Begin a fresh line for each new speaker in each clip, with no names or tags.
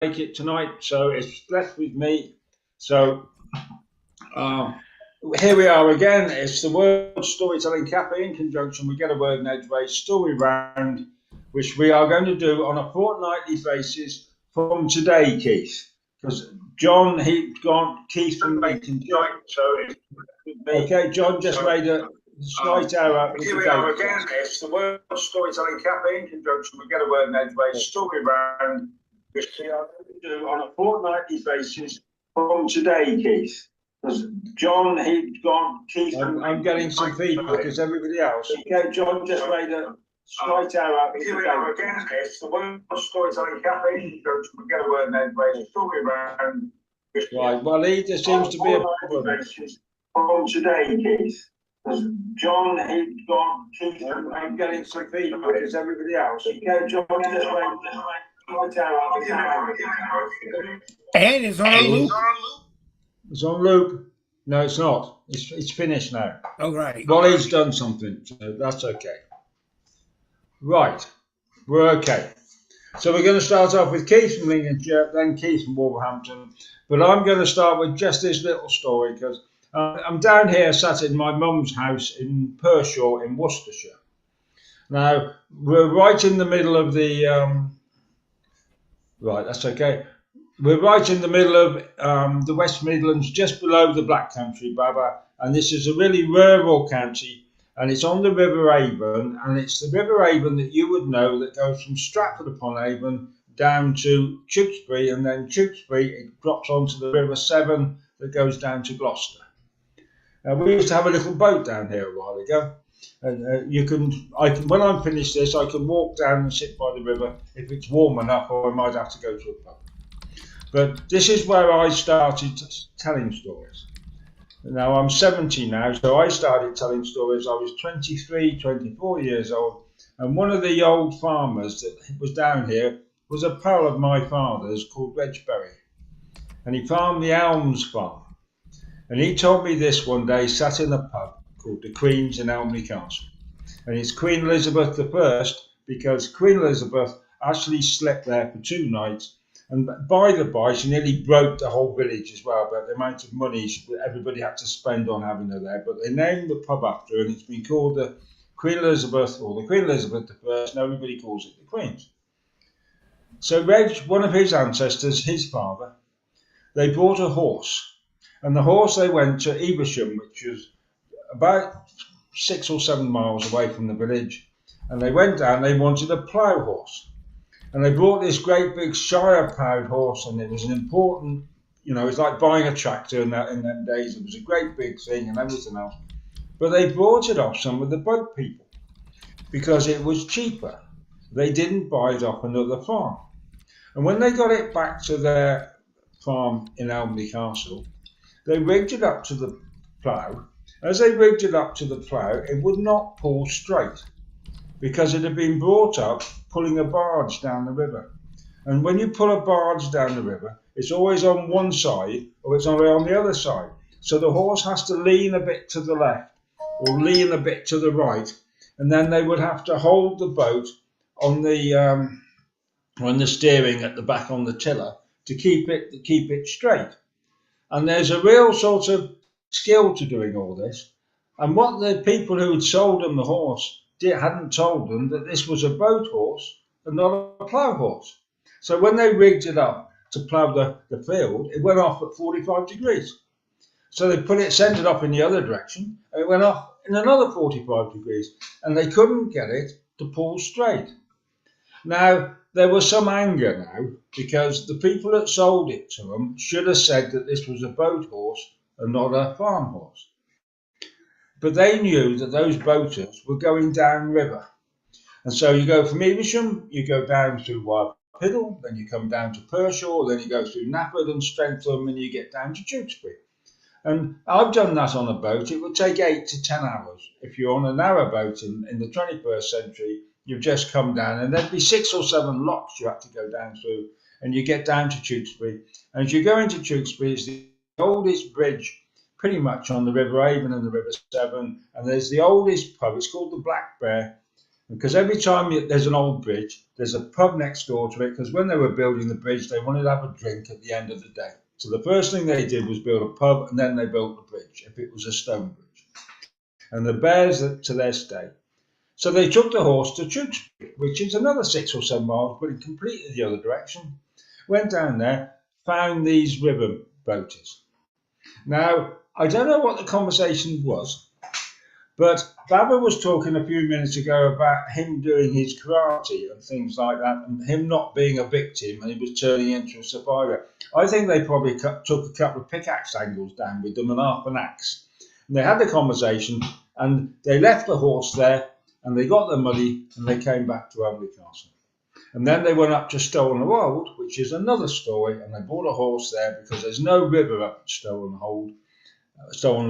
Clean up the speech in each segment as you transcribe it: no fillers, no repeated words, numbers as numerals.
make it tonight, so it's left with me. So here we are again. It's the World Storytelling Cafe in conjunction with Get a Word in Edgeways Story Round, which we are going to do on a fortnightly basis from today, Keith. Because John, Keith and me can join. Okay, John just made a slight error. Here we are again. It's the World Storytelling Cafe in conjunction with Get a Word in Edgeways Story Round, which we are going to do on a fortnightly basis from today, Keith. Because John, Keith. I'm getting some feedback as everybody else. Okay, John just made a slight error. Here we are again. It's the World Storytelling Cafe in conjunction with Get a Word in Edgeways Story Round. Right, well, there seems to be a problem. From today, Keith. Because John, Keith, I'm getting some feedback as everybody else. Okay, John just made a slight error.
And it's on loop.
It's on loop. No, it's not. It's finished now.
Oh, right.
Well, he's done something, so that's okay. Right, we're okay. So we're going to start off with Keith from Lincolnshire, then Keith from Wolverhampton. But I'm going to start with just this little story because I'm down here sat in my mum's house in Pershore in Worcestershire. Now, we're right in the middle of the... right, that's okay. We're right in the middle of the West Midlands, just below the Black Country, Baba, and this is a really rural county, and it's on the River Avon, and it's the River Avon that you would know that goes from Stratford upon Avon down to Tewkesbury, and then Tewkesbury it drops onto the River Severn that goes down to Gloucester. We used to have a little boat down here a while ago, and when I'm finished this, I can walk down and sit by the river if it's warm enough, or I might have to go to a pub. But this is where I started telling stories. Now I'm 70 now, so I started telling stories. I was 23, 24 years old, and one of the old farmers that was down here was a pal of my father's called Reg Berry, and he farmed the Elms farm. And he told me this one day, sat in a pub called the Queen's in Elmley Castle, and it's Queen Elizabeth I, because Queen Elizabeth actually slept there for 2 nights. And by the by, she nearly broke the whole village as well about the amount of money everybody had to spend on having her there. But they named the pub after her, and it's been called the Queen Elizabeth, or the Queen Elizabeth I, and everybody calls it the Queen's. So Reg, one of his ancestors, his father, they bought a horse. And the horse they went to Evesham, which was about 6 or 7 miles away from the village. And they went down, they wanted a plough horse. And they brought this great big Shire ploughed horse, and it was an important, it's like buying a tractor in them days. It was a great big thing and everything else. But they brought it off some of the boat people because it was cheaper. They didn't buy it off another farm. And when they got it back to their farm in Elmley Castle, they rigged it up to the plough. As they rigged it up to the plough, it would not pull straight because it had been brought up pulling a barge down the river. And when you pull a barge down the river, it's always on one side or it's only on the other side. So the horse has to lean a bit to the left or lean a bit to the right, and then they would have to hold the boat on the steering at the back on the tiller to keep it straight. And there's a real sort of skill to doing all this. And what the people who had sold them the horse hadn't told them that this was a boat horse and not a plough horse. So when they rigged it up to plough the field, it went off at 45 degrees. So they sent it up in the other direction, and it went off in another 45 degrees, and they couldn't get it to pull straight. Now, there was some anger now, because the people that sold it to them should have said that this was a boat horse and not a farm horse. But they knew that those boaters were going downriver. And so you go from Evesham, you go down through Piddle, then you come down to Pershore, then you go through Nafford and Strentham, and you get down to Tewkesbury. And I've done that on a boat. It would take 8 to 10 hours. If you're on a narrow boat in the 21st century, you've just come down, and there'd be 6 or 7 locks you have to go down through, and you get down to Tewkesbury. And as you go into Tewkesbury, it's the oldest bridge pretty much on the River Avon and the River Severn, and there's the oldest pub. It's called the Black Bear, Because every time there's an old bridge, there's a pub next door to it. Because when they were building the bridge, they wanted to have a drink at the end of the day. So the first thing they did was build a pub, and then they built the bridge, if it was a stone bridge. And the bears to their stay. So they took the horse to Tewkesbury, which is another 6 or 7 miles, but in completely the other direction. Went down there, found these river boaters. Now, I don't know what the conversation was, but Baba was talking a few minutes ago about him doing his karate and things like that, and him not being a victim, and he was turning into a survivor. I think they probably took a couple of pickaxe angles down with them and half an axe. And they had the conversation, and they left the horse there, and they got the money, and they came back to Elmley Castle. And then they went up to Stolen Wold, which is another story, and they bought a horse there because there's no river up at Stolen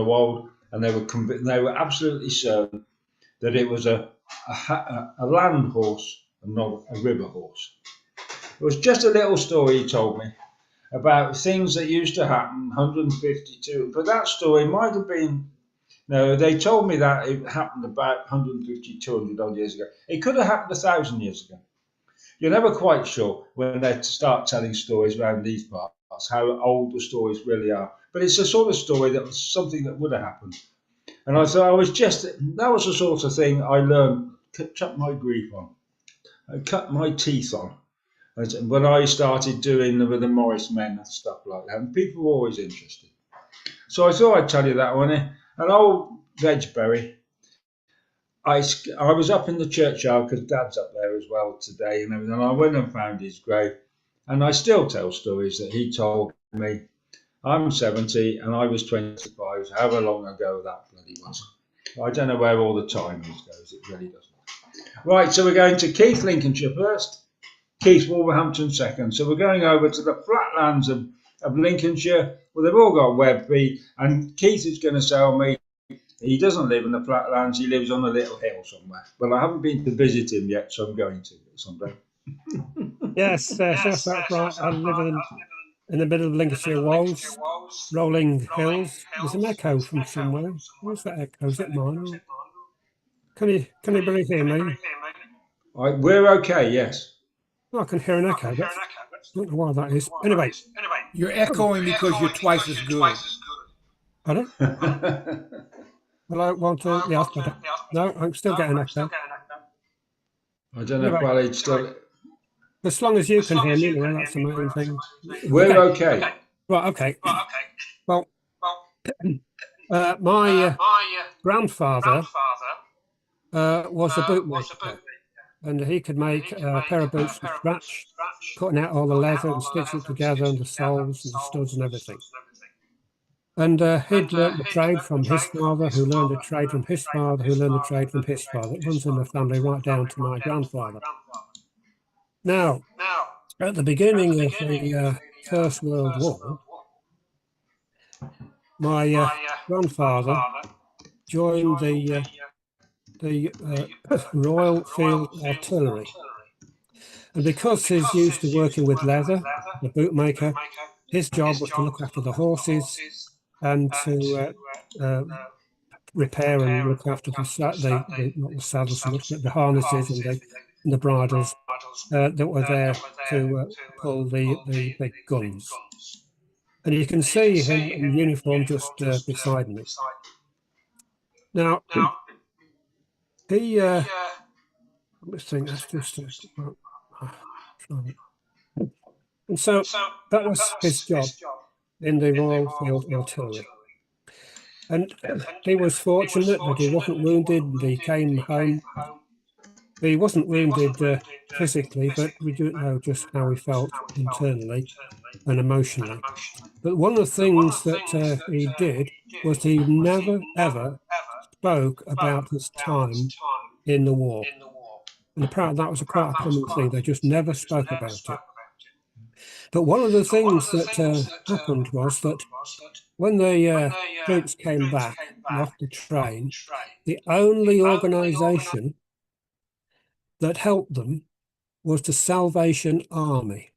Wold, and they were absolutely certain that it was a land horse and not a river horse. It was just a little story he told me about things that used to happen 152, but that story might have been, no, they told me that it happened about 150, 200 odd years ago. It could have happened 1,000 years ago. You're never quite sure when they start telling stories around these parts, how old the stories really are. But it's a sort of story that was something that would have happened. And I thought that was the sort of thing I learned, cut my grief on. I cut my teeth on when I started doing with the Morris men and stuff like that. And people were always interested. So I thought I'd tell you that one. An old Vegberry. I was up in the churchyard because Dad's up there as well today and everything. And I went and found his grave. And I still tell stories that he told me. I'm 70 and I was 25, however long ago that bloody was. I don't know where all the time goes, it really doesn't. Right, so we're going to Keith, Lincolnshire first, Keith, Wolverhampton second. So we're going over to the flatlands of Lincolnshire. Well, they've all got Webby, and Keith is going to tell me he doesn't live in the flatlands, he lives on a little hill somewhere. Well, I haven't been to visit him yet, so I'm going to someday.
Yes, that's right. I live in the middle of Lincolnshire Wolds, rolling hills. There's an echo from somewhere. Where's that echo? Is it mine? Can you really hear me?
We're okay, yes.
Oh, I can hear an echo. I don't know why that is. Anyway.
You're echoing because you're twice as good.
Pardon? Well, I want to. Yeah, no, I'm still getting an echo.
I don't know if Walid's still.
As long as you can hear me, well, that's the main thing.
We're okay.
Right, okay. Well, my grandfather was a bootmaker, and he could make a pair of boots from scratch, cutting out all the leather and stitching it together, and the soles and the studs and everything. And he'd learned the trade from his father, who learned the trade from his father, who learned the trade from his father. It runs in the family right down to my grandfather. Now, at the beginning of the First World War, my grandfather joined the Royal Field Artillery. And because he's used to working with leather, the bootmaker, his job was to look after the horses and to repair and look after not the saddles so much, but the harnesses and the bridles that were there to pull the big guns. And you can see him in uniform just beside me. Now, he, let's think, that's just, and so that was his job in the Royal Field Artillery. And he was fortunate that he wasn't wounded and he came home. He wasn't wounded physically, but we don't know just how he felt internally and emotionally. But one of the things that he did was he never, ever spoke about his time in the war. And apparently that was quite a common thing. They just never spoke about it. But one of the things that happened was that when the troops came back off the train, the only organisation that helped them was the Salvation Army.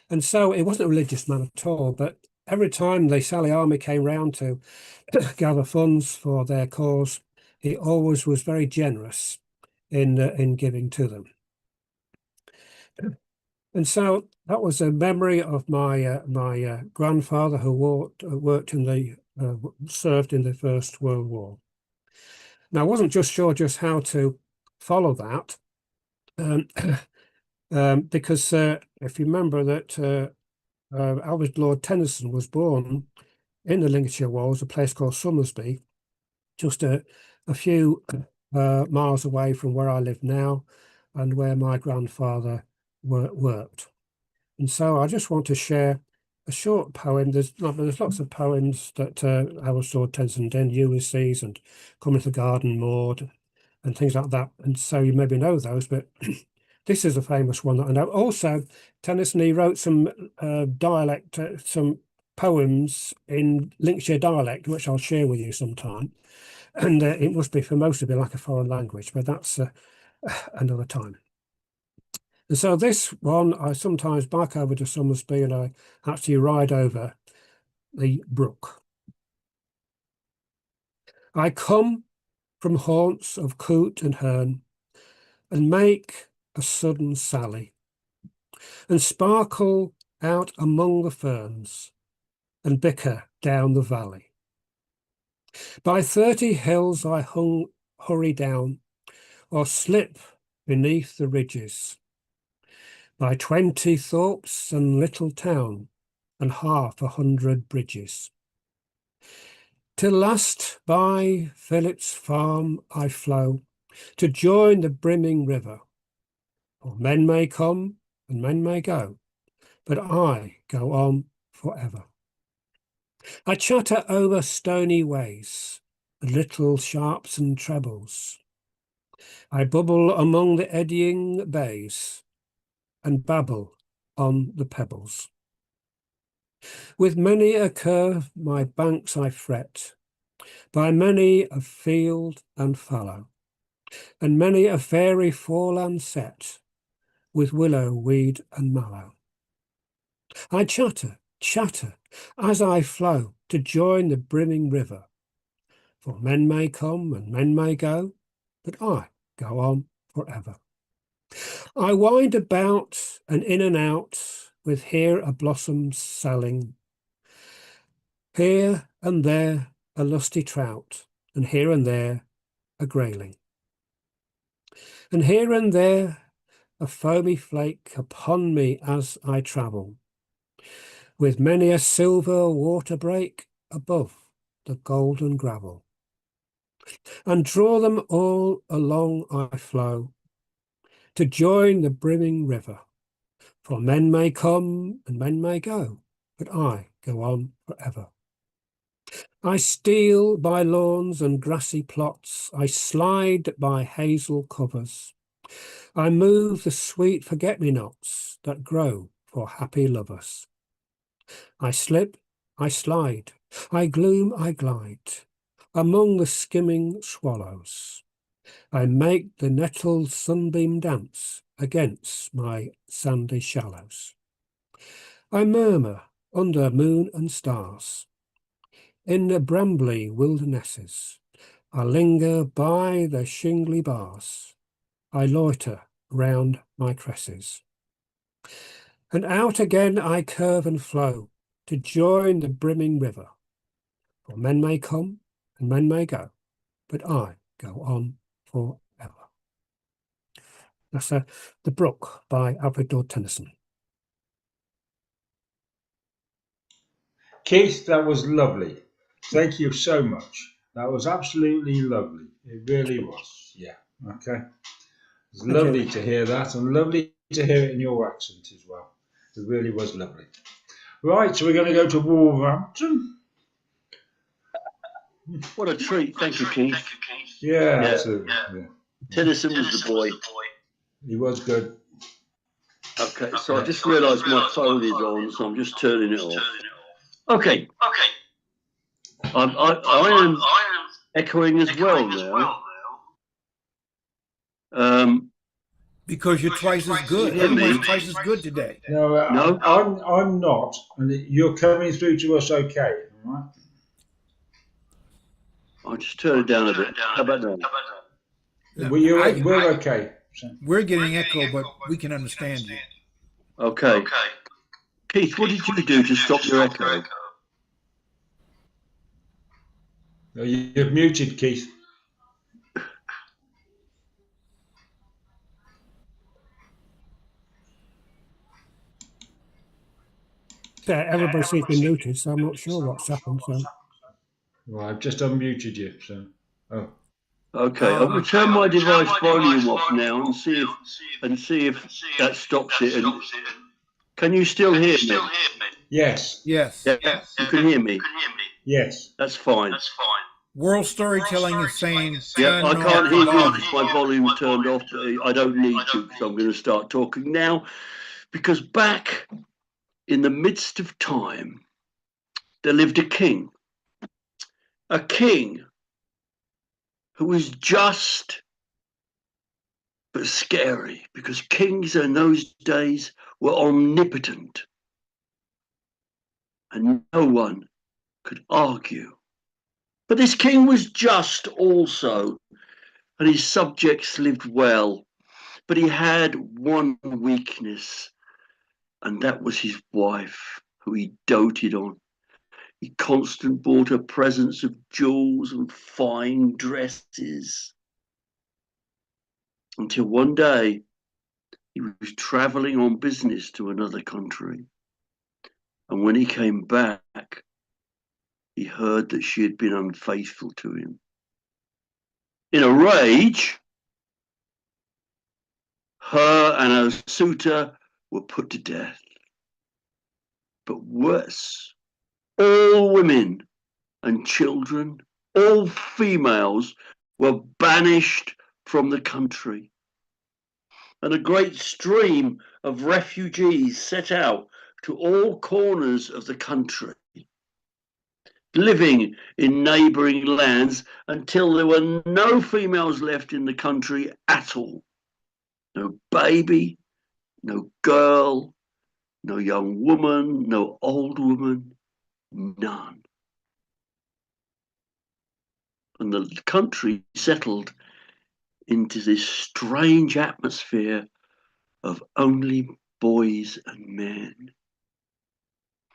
And so it wasn't a religious man at all, but every time the Sally Army came round to gather funds for their cause, he always was very generous. in giving to them. And so that was a memory of my my grandfather who worked in the served in the First World War. Now, I wasn't just sure just how to follow that, because if you remember that Albert Lord Tennyson was born in the Lincolnshire Wolds, a place called Somersby, just a few miles away from where I live now and where my grandfather worked. And so I just want to share a short poem. There's lots of poems that Albert Lord Tennyson did, Ulysses and Come into the Garden, Maud, and things like that. And so you maybe know those, but this is a famous one that I know. Also, Tennyson, he wrote some dialect, some poems in Lincolnshire dialect, which I'll share with you sometime. And it must be for most of it like a foreign language, but that's another time. And so this one, I sometimes bike over to Somersby and I actually ride over the brook. I come from haunts of coot and hern and make a sudden sally and sparkle out among the ferns and bicker down the valley. By 30 hills I hurry down or slip beneath the ridges. By 20 thorps and little town and 100 bridges. Till last by Philip's farm I flow to join the brimming river. For men may come and men may go, but I go on forever. I chatter over stony ways, and little sharps and trebles. I bubble among the eddying bays, and babble on the pebbles. With many a curve my banks I fret, by many a field and fallow, and many a fairy foreland set, with willow, weed and mallow. I chatter, chatter, as I flow to join the brimming river. For men may come and men may go, but I go on forever. I wind about and in and out, with here a blossom selling, here and there a lusty trout, and here and there a grayling, and here and there a foamy flake upon me as I travel, with many a silver water break above the golden gravel. And draw them all along I flow, to join the brimming river. For men may come and men may go, but I go on forever. I steal by lawns and grassy plots, I slide by hazel covers. I move the sweet forget-me-nots that grow for happy lovers. I slip, I slide, I gloom, I glide, among the skimming swallows. I make the nettled sunbeam dance against my sandy shallows. I murmur under moon and stars. In the brambly wildernesses, I linger by the shingly bars. I loiter round my cresses. And out again I curve and flow to join the brimming river. For men may come and men may go, but I go on forever. That's The Brook by Alfred Lord Tennyson.
Keith, that was lovely. Thank you so much. That was absolutely lovely. It really was. Yeah. Okay. It's lovely to hear that, and lovely to hear it in your accent as well. It really was lovely. Right, so we're going to go to Wolverhampton.
What a treat. Thank you, Keith.
Yeah, absolutely. Yeah.
Tennyson was the boy.
He was good.
Okay, so I just realised my phone is on, so I'm just turning it off. Okay. I am echoing as well now.
Because you're twice as good. Everybody's twice as good today.
No, I'm not, and you're coming through to us okay, all right?
I'll just turn it down a bit. How about now?
We're okay. So.
We're getting echo, but we can understand you.
Okay. Keith, what did you do to stop your echo?
You've muted, Keith.
Everybody seems to be muted, so I'm not sure what's happened. So.
Well, I've just unmuted you. So, oh.
Okay, I'm going to turn my device volume off now and see if that stops it. And can you still hear me?
Yes.
Yes.
Yeah, you can hear me.
Yes.
That's fine.
World Storytelling is saying.
Yeah, I can't hear you because my volume's turned off. But I don't need to because I'm going to start talking now. Because back in the midst of time, there lived a king who was just but scary, because kings in those days were omnipotent and no one could argue. But this king was just also, and his subjects lived well, but he had one weakness, and that was his wife, who he doted on. He constantly bought her presents of jewels and fine dresses, until one day he was traveling on business to another country. And when he came back, he heard that she had been unfaithful to him. In a rage, her and her suitor were put to death. But worse, all women and children, all females, were banished from the country. And a great stream of refugees set out to all corners of the country, living in neighbouring lands until there were no females left in the country at all. No baby, no girl, no young woman, no old woman, none. And the country settled into this strange atmosphere of only boys and men.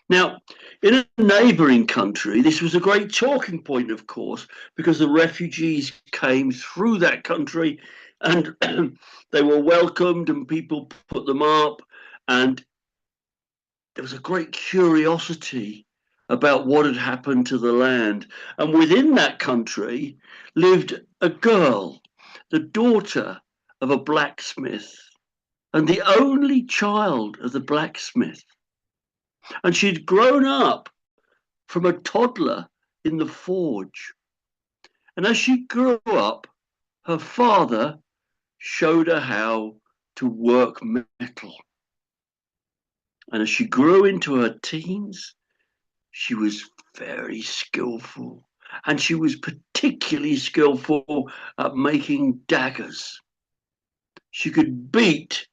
Now, in a neighbouring country, this was a great talking point, of course, because the refugees came through that country and they were welcomed and people put them up, and there was a great curiosity about what had happened to the land. And within that country lived a girl, the daughter of a blacksmith, and the only child of the blacksmith. And she'd grown up from a toddler in the forge. And as she grew up, her father showed her how to work metal. And as she grew into her teens, she was very skillful. And she was particularly skillful at making daggers. She could beat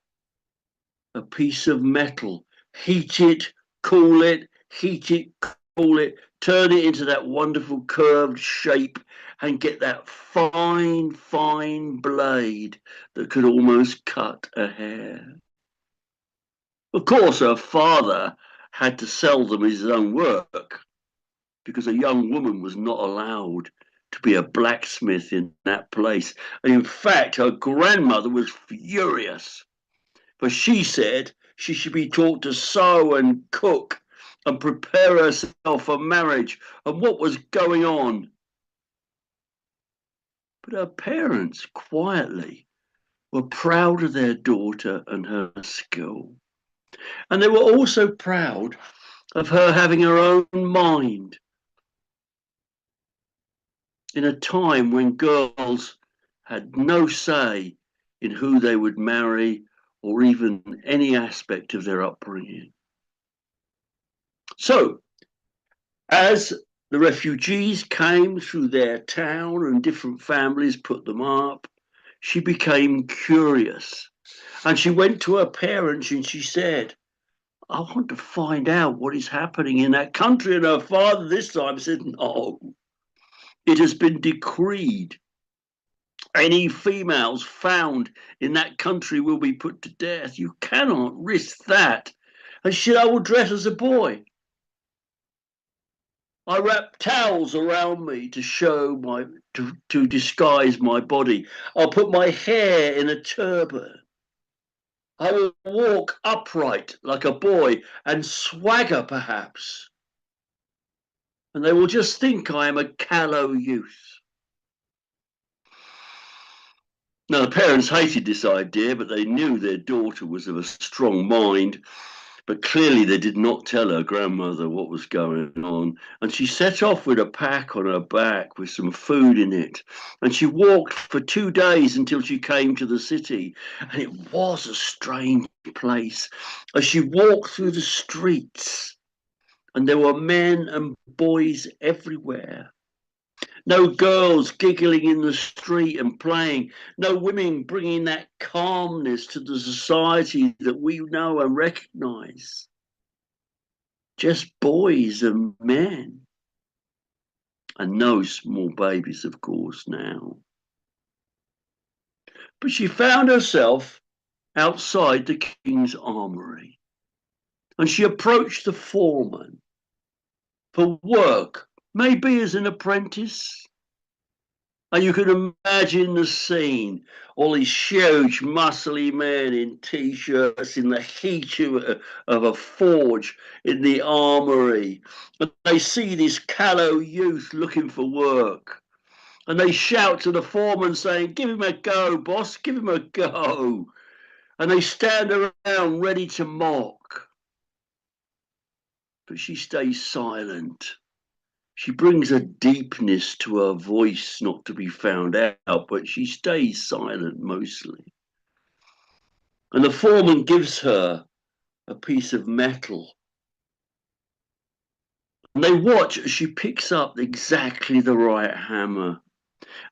a piece of metal, heat it, cool it, heat it, cool it, turn it into that wonderful curved shape and get that fine, fine blade that could almost cut a hair. Of course, her father had to sell them his own work, because a young woman was not allowed to be a blacksmith in that place. And in fact, her grandmother was furious, for she said she should be taught to sew and cook and prepare herself for marriage and what was going on. But her parents quietly were proud of their daughter and her skill. And they were also proud of her having her own mind. In a time when girls had no say in who they would marry or even any aspect of their upbringing. So, as the refugees came through their town and different families put them up, she became curious. And she went to her parents and she said, I want to find out what is happening in that country. And her father this time said, no, it has been decreed Any females found in that country will be put to death. You cannot risk that. And I will dress as a boy. I wrap towels around me to show to disguise my body. I'll put my hair in a turban. I will walk upright like a boy and swagger perhaps. And they will just think I am a callow youth. Now, the parents hated this idea, but they knew their daughter was of a strong mind. But clearly they did not tell her grandmother what was going on. And she set off with a pack on her back with some food in it. And she walked for 2 days until she came to the city. And it was a strange place. As she walked through the streets, and there were men and boys everywhere. No girls giggling in the street and playing. No women bringing that calmness to the society that we know and recognize. Just boys and men. And no small babies, of course, now. But she found herself outside the king's armory. And she approached the foreman for work, maybe as an apprentice. And you can imagine the scene, all these huge, muscly men in T-shirts in the heat of a forge in the armory. And they see this callow youth looking for work. And they shout to the foreman saying, "Give him a go, boss, give him a go." And they stand around ready to mock. But she stays silent. She brings a deepness to her voice not to be found out, but she stays silent mostly. And the foreman gives her a piece of metal. And they watch as she picks up exactly the right hammer.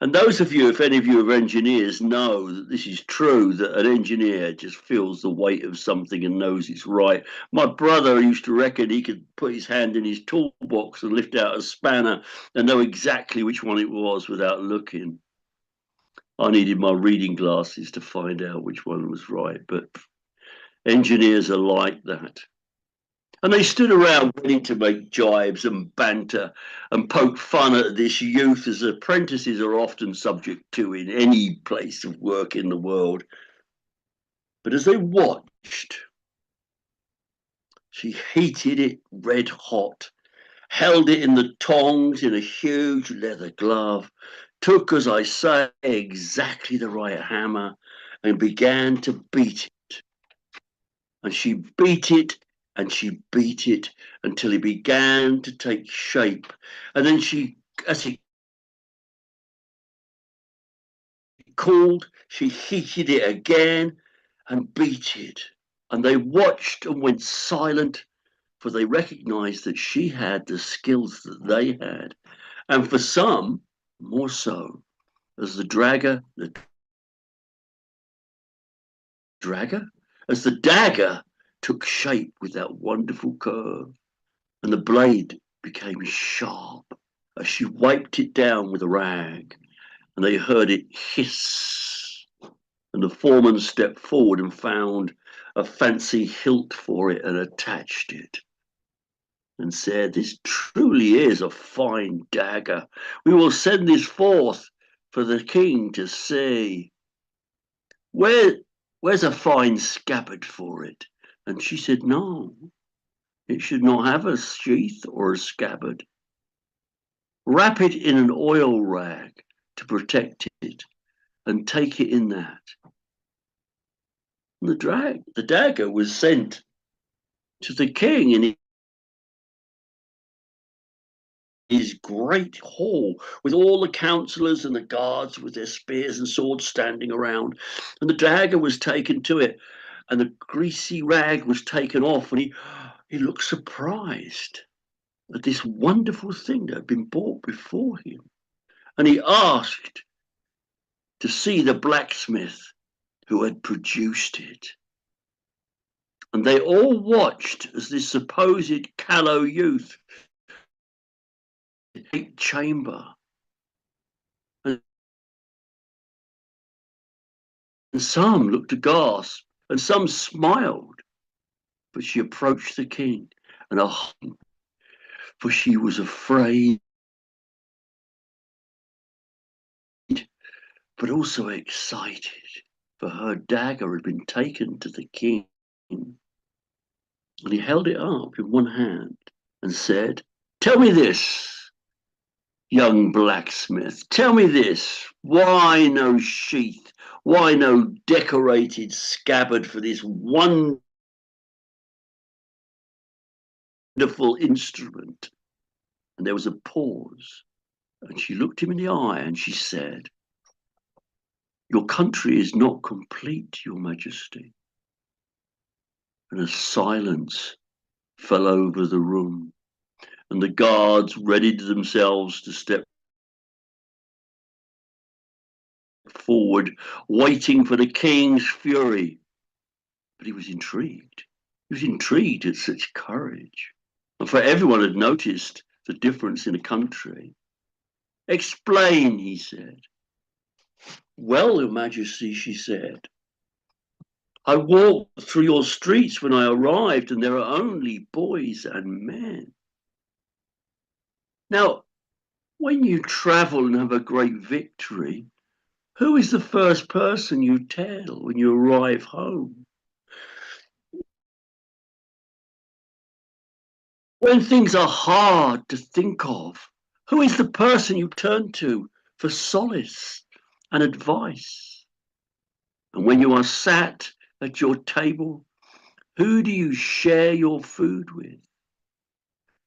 And those of you, if any of you are engineers, know that this is true, that an engineer just feels the weight of something and knows it's right. My brother used to reckon he could put his hand in his toolbox and lift out a spanner and know exactly which one it was without looking. I needed my reading glasses to find out which one was right, but engineers are like that. And they stood around waiting to make jibes and banter and poke fun at this youth, as apprentices are often subject to in any place of work in the world. But as they watched, she heated it red hot, held it in the tongs in a huge leather glove, took, as I say, exactly the right hammer and began to beat it. And she beat it and she beat it until it began to take shape. And then she, as it cooled, she heated it again and beat it. And they watched and went silent, for they recognized that she had the skills that they had. And for some, more so, as the dagger, as the dagger took shape with that wonderful curve, and the blade became sharp as she wiped it down with a rag, and they heard it hiss. And the foreman stepped forward and found a fancy hilt for it and attached it and said, "This truly is a fine dagger. We will send this forth for the king to see. Where's a fine scabbard for it?" And she said, "No, it should not have a sheath or a scabbard. Wrap it in an oil rag to protect it and take it in that." And the dagger was sent to the king in his great hall with all the councillors and the guards with their spears and swords standing around. And the dagger was taken to it, and the greasy rag was taken off, and he looked surprised at this wonderful thing that had been brought before him. And he asked to see the blacksmith who had produced it. And they all watched as this supposed callow youth chamber. And some looked aghast, and some smiled. But she approached the king and hung, for she was afraid, but also excited, for her dagger had been taken to the king. And he held it up in one hand and said, "Tell me this, young blacksmith, tell me this, why no sheath, why no decorated scabbard for this wonderful instrument?" And there was a pause, and she looked him in the eye and she said, "Your country is not complete, your majesty." And a silence fell over the room, and the guards readied themselves to step forward, waiting for the king's fury. But he was intrigued. He was intrigued at such courage. And for everyone had noticed the difference in the country. "Explain," he said. "Well, your majesty," she said, "I walked through your streets when I arrived, and there are only boys and men. Now, when you travel and have a great victory, who is the first person you tell when you arrive home? When things are hard to think of, who is the person you turn to for solace and advice? And when you are sat at your table, who do you share your food with?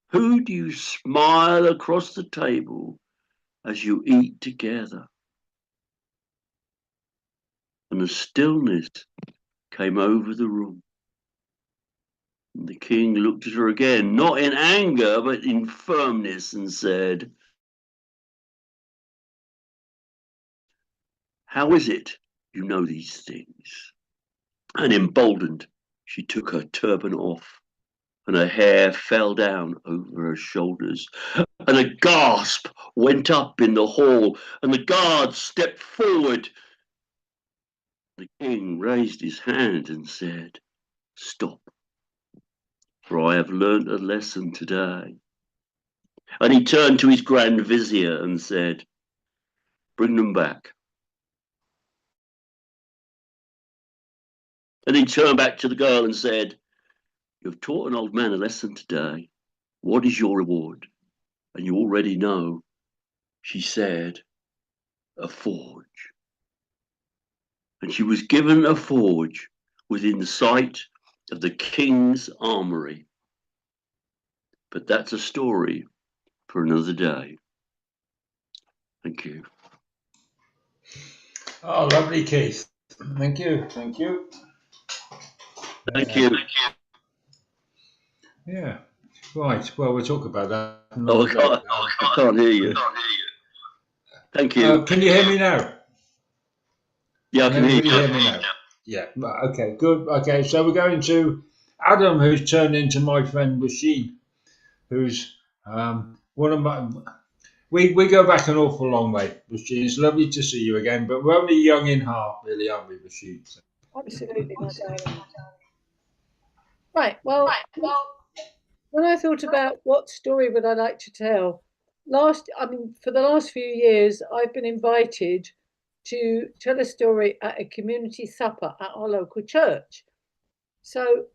Who do you smile across the table as you eat together?" And a stillness came over the room. And the king looked at her again, not in anger, but in firmness, and said, "How is it you know these things?" And emboldened, she took her turban off, and her hair fell down over her shoulders. And a gasp went up in the hall, and the guards stepped forward. The king raised his hand and said, "Stop, for I have learned a lesson today." And he turned to his grand vizier and said, "Bring them back." And he turned back to the girl and said, "You've taught an old man a lesson today. What is your reward?" And you already know. She said, "A forge." And she was given a forge within sight of the king's armory. But that's a story for another day. Thank you.
Oh, lovely, Keith. Thank you. Thank you.
Thank you.
Yeah. Right. Well, we'll talk about that.
Oh, I can't hear you. Thank you.
Can you hear me now?
Yeah, I can hear you.
Hear me now? Yeah. Right, okay. Good. Okay. So we're going to Adam, who's turned into my friend Rashid, who's one of my. We go back an awful long way, Rashid. It's lovely to see you again, but we're only young in heart, really, aren't we, Rashid? So.
Absolutely, my darling. Right. Well, when I thought about what story would I like to tell, for the last few years, I've been invited to tell a story at a community supper at our local church. So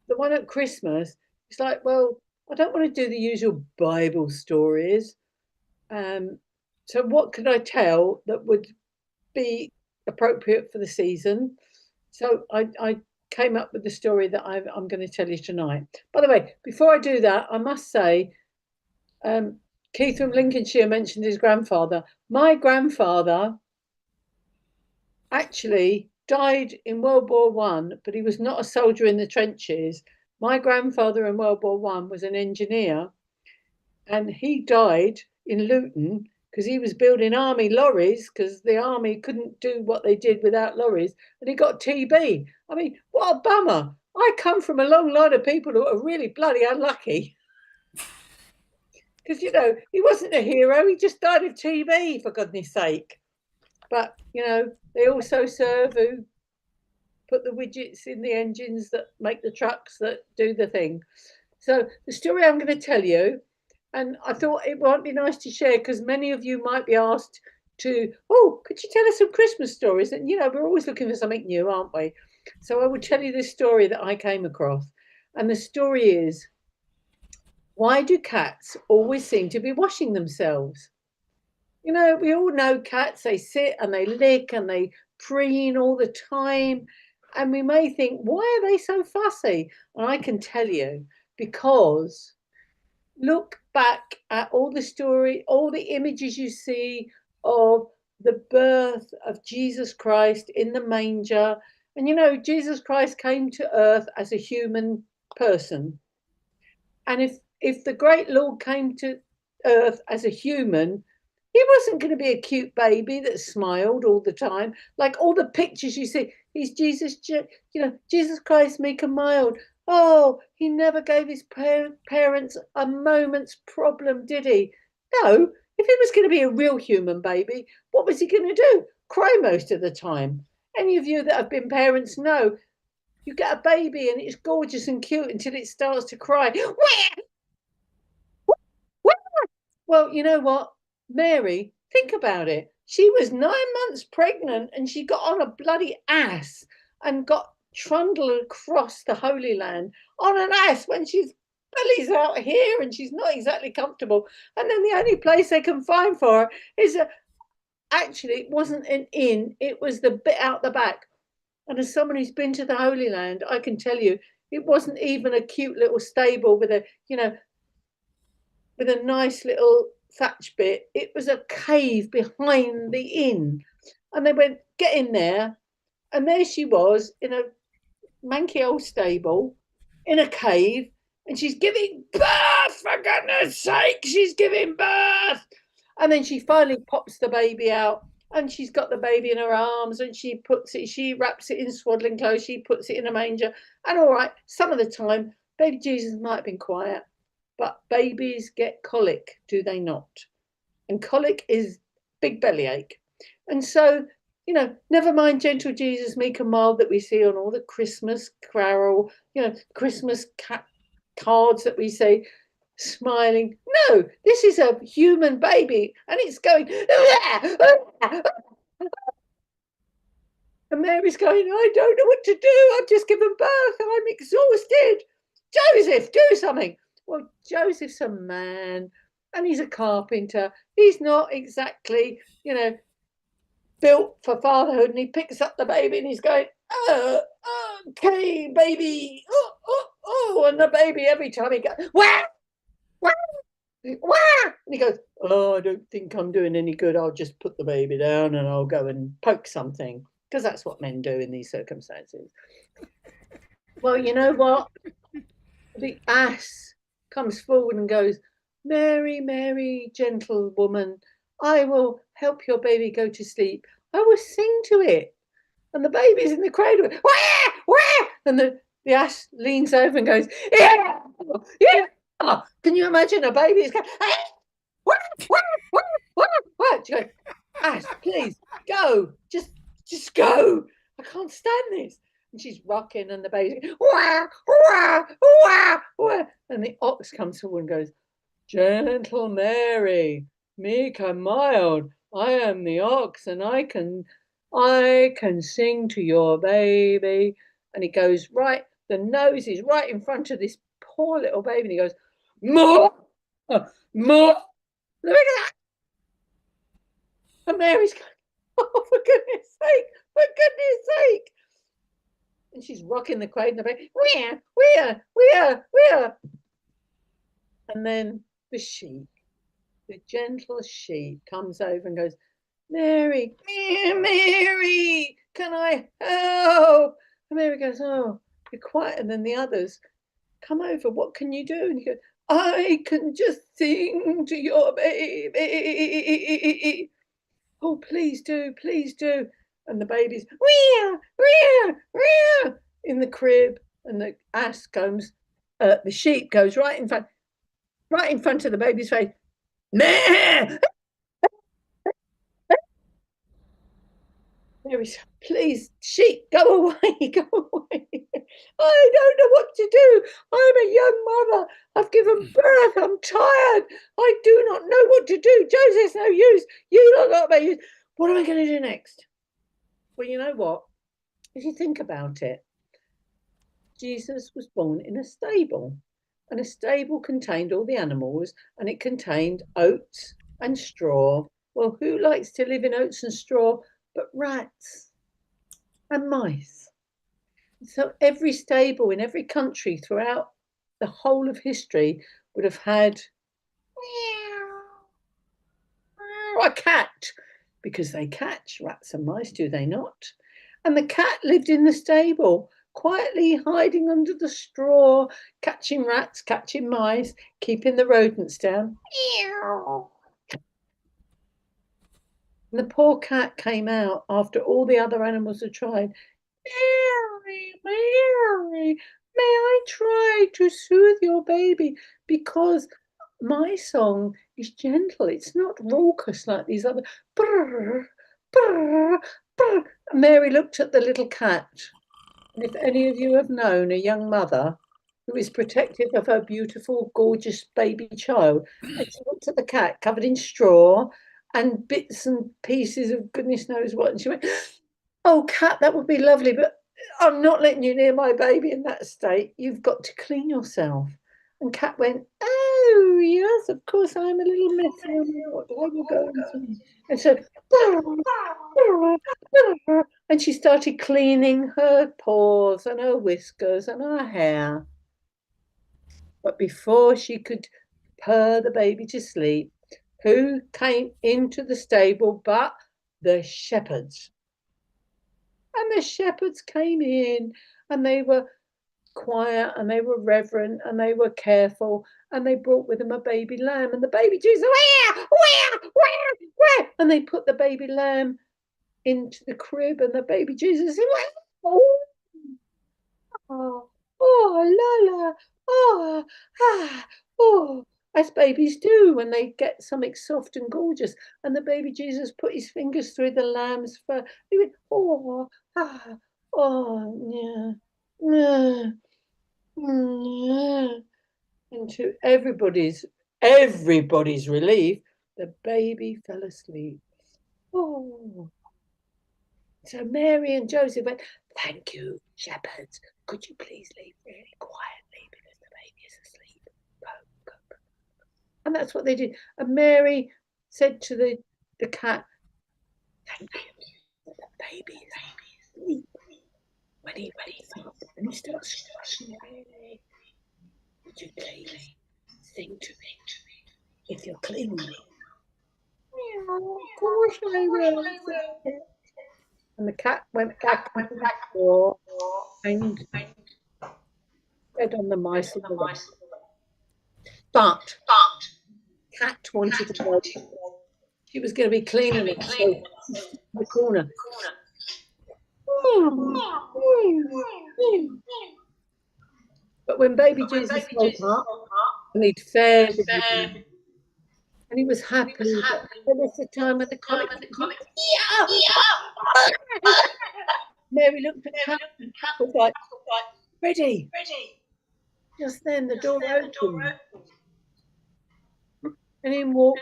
the one at Christmas, it's like, well, I don't want to do the usual Bible stories. So what could I tell that would be appropriate for the season? So I came up with the story that I'm going to tell you tonight. By the way, before I do that, I must say, Keith from Lincolnshire mentioned his grandfather. My grandfather actually died in World War One, but he was not a soldier in the trenches. My grandfather in World War One was an engineer, and he died in Luton because he was building army lorries because the army couldn't do what they did without lorries, and he got TB. I mean, what a bummer. I come from a long line of people who are really bloody unlucky. Because, he wasn't a hero. He just died of TB, for goodness sake. But, you know, they also serve who put the widgets in the engines that make the trucks that do the thing. So the story I'm going to tell you, and I thought it might be nice to share because many of you might be asked to, oh, could you tell us some Christmas stories? And, you know, we're always looking for something new, aren't we? So I will tell you this story that I came across. And the story is, why do cats always seem to be washing themselves? You know, we all know cats, they sit and they lick and they preen all the time. And we may think, why are they so fussy? And I can tell you, because look back at all the story, all the images you see of the birth of Jesus Christ in the manger. And you know, Jesus Christ came to earth as a human person. And if the great Lord came to earth as a human, he wasn't going to be a cute baby that smiled all the time. Like all the pictures you see, he's Jesus, you know, Jesus Christ, meek and mild. Oh, he never gave his parents a moment's problem, did he? No, if he was going to be a real human baby, what was he going to do? Cry most of the time. Any of you that have been parents know, you get a baby and it's gorgeous and cute until it starts to cry. Well, you know what? Mary, think about it. She was 9 months pregnant and she got on a bloody ass and got trundled across the Holy Land on an ass when she's belly's out here and she's not exactly comfortable. And then the only place they can find for her is actually, it wasn't an inn, it was the bit out the back. And as someone who's been to the Holy Land, I can tell you, it wasn't even a cute little stable with a, you know, with a nice little thatch bit. It was a cave behind the inn. And they went, get in there. And there she was in a manky old stable in a cave. And she's giving birth, for goodness sake, she's giving birth. And then she finally pops the baby out. And she's got the baby in her arms and she wraps it in swaddling clothes. She puts it in a manger. And all right, some of the time, baby Jesus might have been quiet. But babies get colic, do they not? And colic is big bellyache. And so, you know, never mind gentle Jesus, meek and mild that we see on all the Christmas carol, you know, Christmas cards that we see, smiling. No, this is a human baby and it's going, and Mary's going, I don't know what to do. I've just given birth. I'm exhausted. Joseph, do something. Well, Joseph's a man and he's a carpenter. He's not exactly, you know, built for fatherhood. And he picks up the baby and he's going, okay, baby. Oh, and the baby, every time he goes, wah, wah, wah. And he goes, oh, I don't think I'm doing any good. I'll just put the baby down and I'll go and poke something. Because that's what men do in these circumstances. Well, you know what? The ass comes forward and goes, Mary, Mary, gentle woman, I will help your baby go to sleep. I will sing to it. And the baby's in the cradle. Wah, wah! And the ass leans over and goes, yeah, yeah. Can you imagine a baby is going, wah, wah, wah, wah, wah. She goes, ass, please, go. Just go. I can't stand this. And she's rocking and the baby's going, wah, wah, wah, wah. And the ox comes forward and goes, gentle Mary, meek and mild, I am the ox and I can sing to your baby. And he goes right, the nose is right in front of this poor little baby and he goes, more, more. Look at that. And Mary's going, oh, for goodness sake, for goodness sake. And she's rocking the cradle and the baby, where. And then the sheep, the gentle sheep comes over and goes, Mary, Mary, can I help? And Mary goes, oh, you're quieter than the others. Come over, what can you do? And he goes, I can just sing to your baby. Oh, please do. And the baby's in the crib, and the ass comes, the sheep goes right in front of the baby's face. Mary said, please, sheep, go away, go away. I don't know what to do. I'm a young mother. I've given birth. I'm tired. I do not know what to do. Joseph's no use. You lot got no use. What am I going to do next? Well, you know what? If you think about it, Jesus was born in a stable, and a stable contained all the animals, and it contained oats and straw. Well, who likes to live in oats and straw but rats and mice? So every stable in every country throughout the whole of history would have had a cat, because they catch rats and mice, do they not? And the cat lived in the stable, quietly hiding under the straw, catching rats, catching mice, keeping the rodents down. And the poor cat came out after all the other animals had tried. Mary, Mary, may I try to soothe your baby? Because my song is gentle. It's not raucous like these other. Brr, brr, brr. Mary looked at the little cat. And if any of you have known a young mother who is protective of her beautiful, gorgeous baby child, and she looked at the cat covered in straw and bits and pieces of goodness knows what, and she went, oh, cat, that would be lovely, but I'm not letting you near my baby in that state. You've got to clean yourself. And cat went, oh, yes, of course, I'm a little messy. What I will go into. And so, and she started cleaning her paws and her whiskers and her hair. But before she could purr the baby to sleep, who came into the stable but the shepherds? And the shepherds came in, and they were quiet, and they were reverent, and they were careful, and they brought with them a baby lamb. And the baby Jesus, where? And they put the baby lamb into the crib, and the baby Jesus, oh, la, oh, as babies do when they get something soft and gorgeous. And the baby Jesus put his fingers through the lamb's fur. He went, yeah. And to everybody's relief, the baby fell asleep. Oh. So Mary and Joseph went, thank you, shepherds. Could you please leave really quietly because the baby is asleep? Go. And that's what they did. And Mary said to the cat, thank you. The baby is asleep. When he wakes up and he starts scratching, really, would you please sing to me if you're cleaning me? Yeah, of course I will. And the cat went back to the door and fed on the mice and the rats. But cat wanted to go. She was going to be cleaning it, so in the corner. But when baby Jesus woke up and he'd fed everything, and he was happy that it was the time of the colic. Mary looked at cat and cat was like, ready. Just then the door opened. And in walked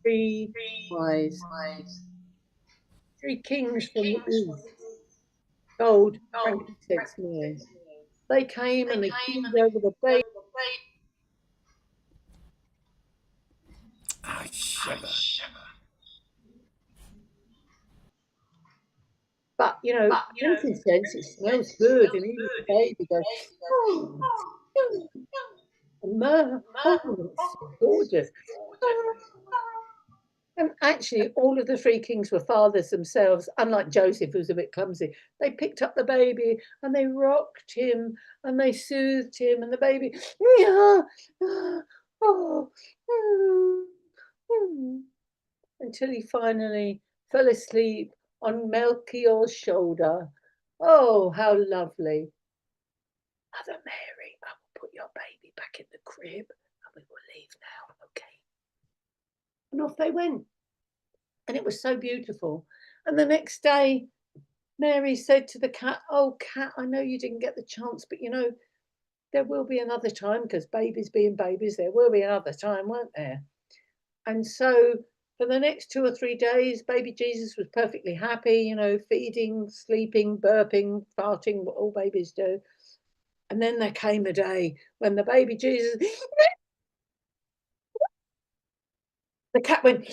three wise, three kings from the east, gold, frankincense, myrrh. They came and they came over the baby.
Ah, shiver.
But you know, frankincense, it smells good, and even the baby goes, oh, and myrrh, oh, it's so gorgeous. And actually, all of the three kings were fathers themselves, unlike Joseph, who's a bit clumsy. They picked up the baby and they rocked him and they soothed him, and the baby, until he finally fell asleep on Melchior's shoulder. Oh, how lovely. Mother Mary, I will put your baby back in the crib and we will leave now, okay? And off they went. And it was so beautiful. And the next day, Mary said to the cat, "Oh, cat, I know you didn't get the chance, but there will be another time, because babies being babies, there will be another time, won't there?" And so for the next 2 or 3 days, baby Jesus was perfectly happy, feeding, sleeping, burping, farting, what all babies do. And then there came a day when the baby Jesus, the cat went,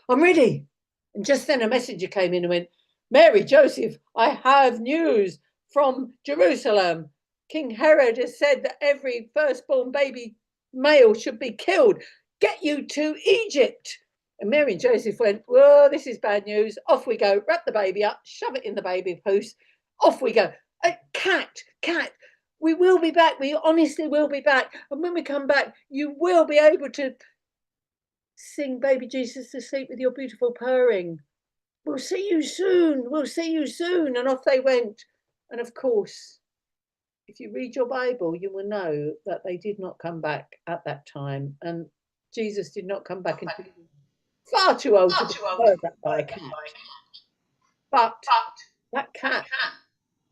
"I'm ready." And just then a messenger came in and went, "Mary, Joseph, I have news from Jerusalem. King Herod has said that every firstborn baby male should be killed. Get you to Egypt." And Mary and Joseph went, "Whoa, this is bad news. Off we go. Wrap the baby up, shove it in the baby poos. Off we go. Cat, we will be back. We honestly will be back. And when we come back, you will be able to sing baby Jesus to sleep with your beautiful purring. We'll see you soon. We'll see you soon." And off they went. And of course, if you read your Bible, you will know that they did not come back at that time. And Jesus did not come back until he was far too old to be heard that by a cat. But that cat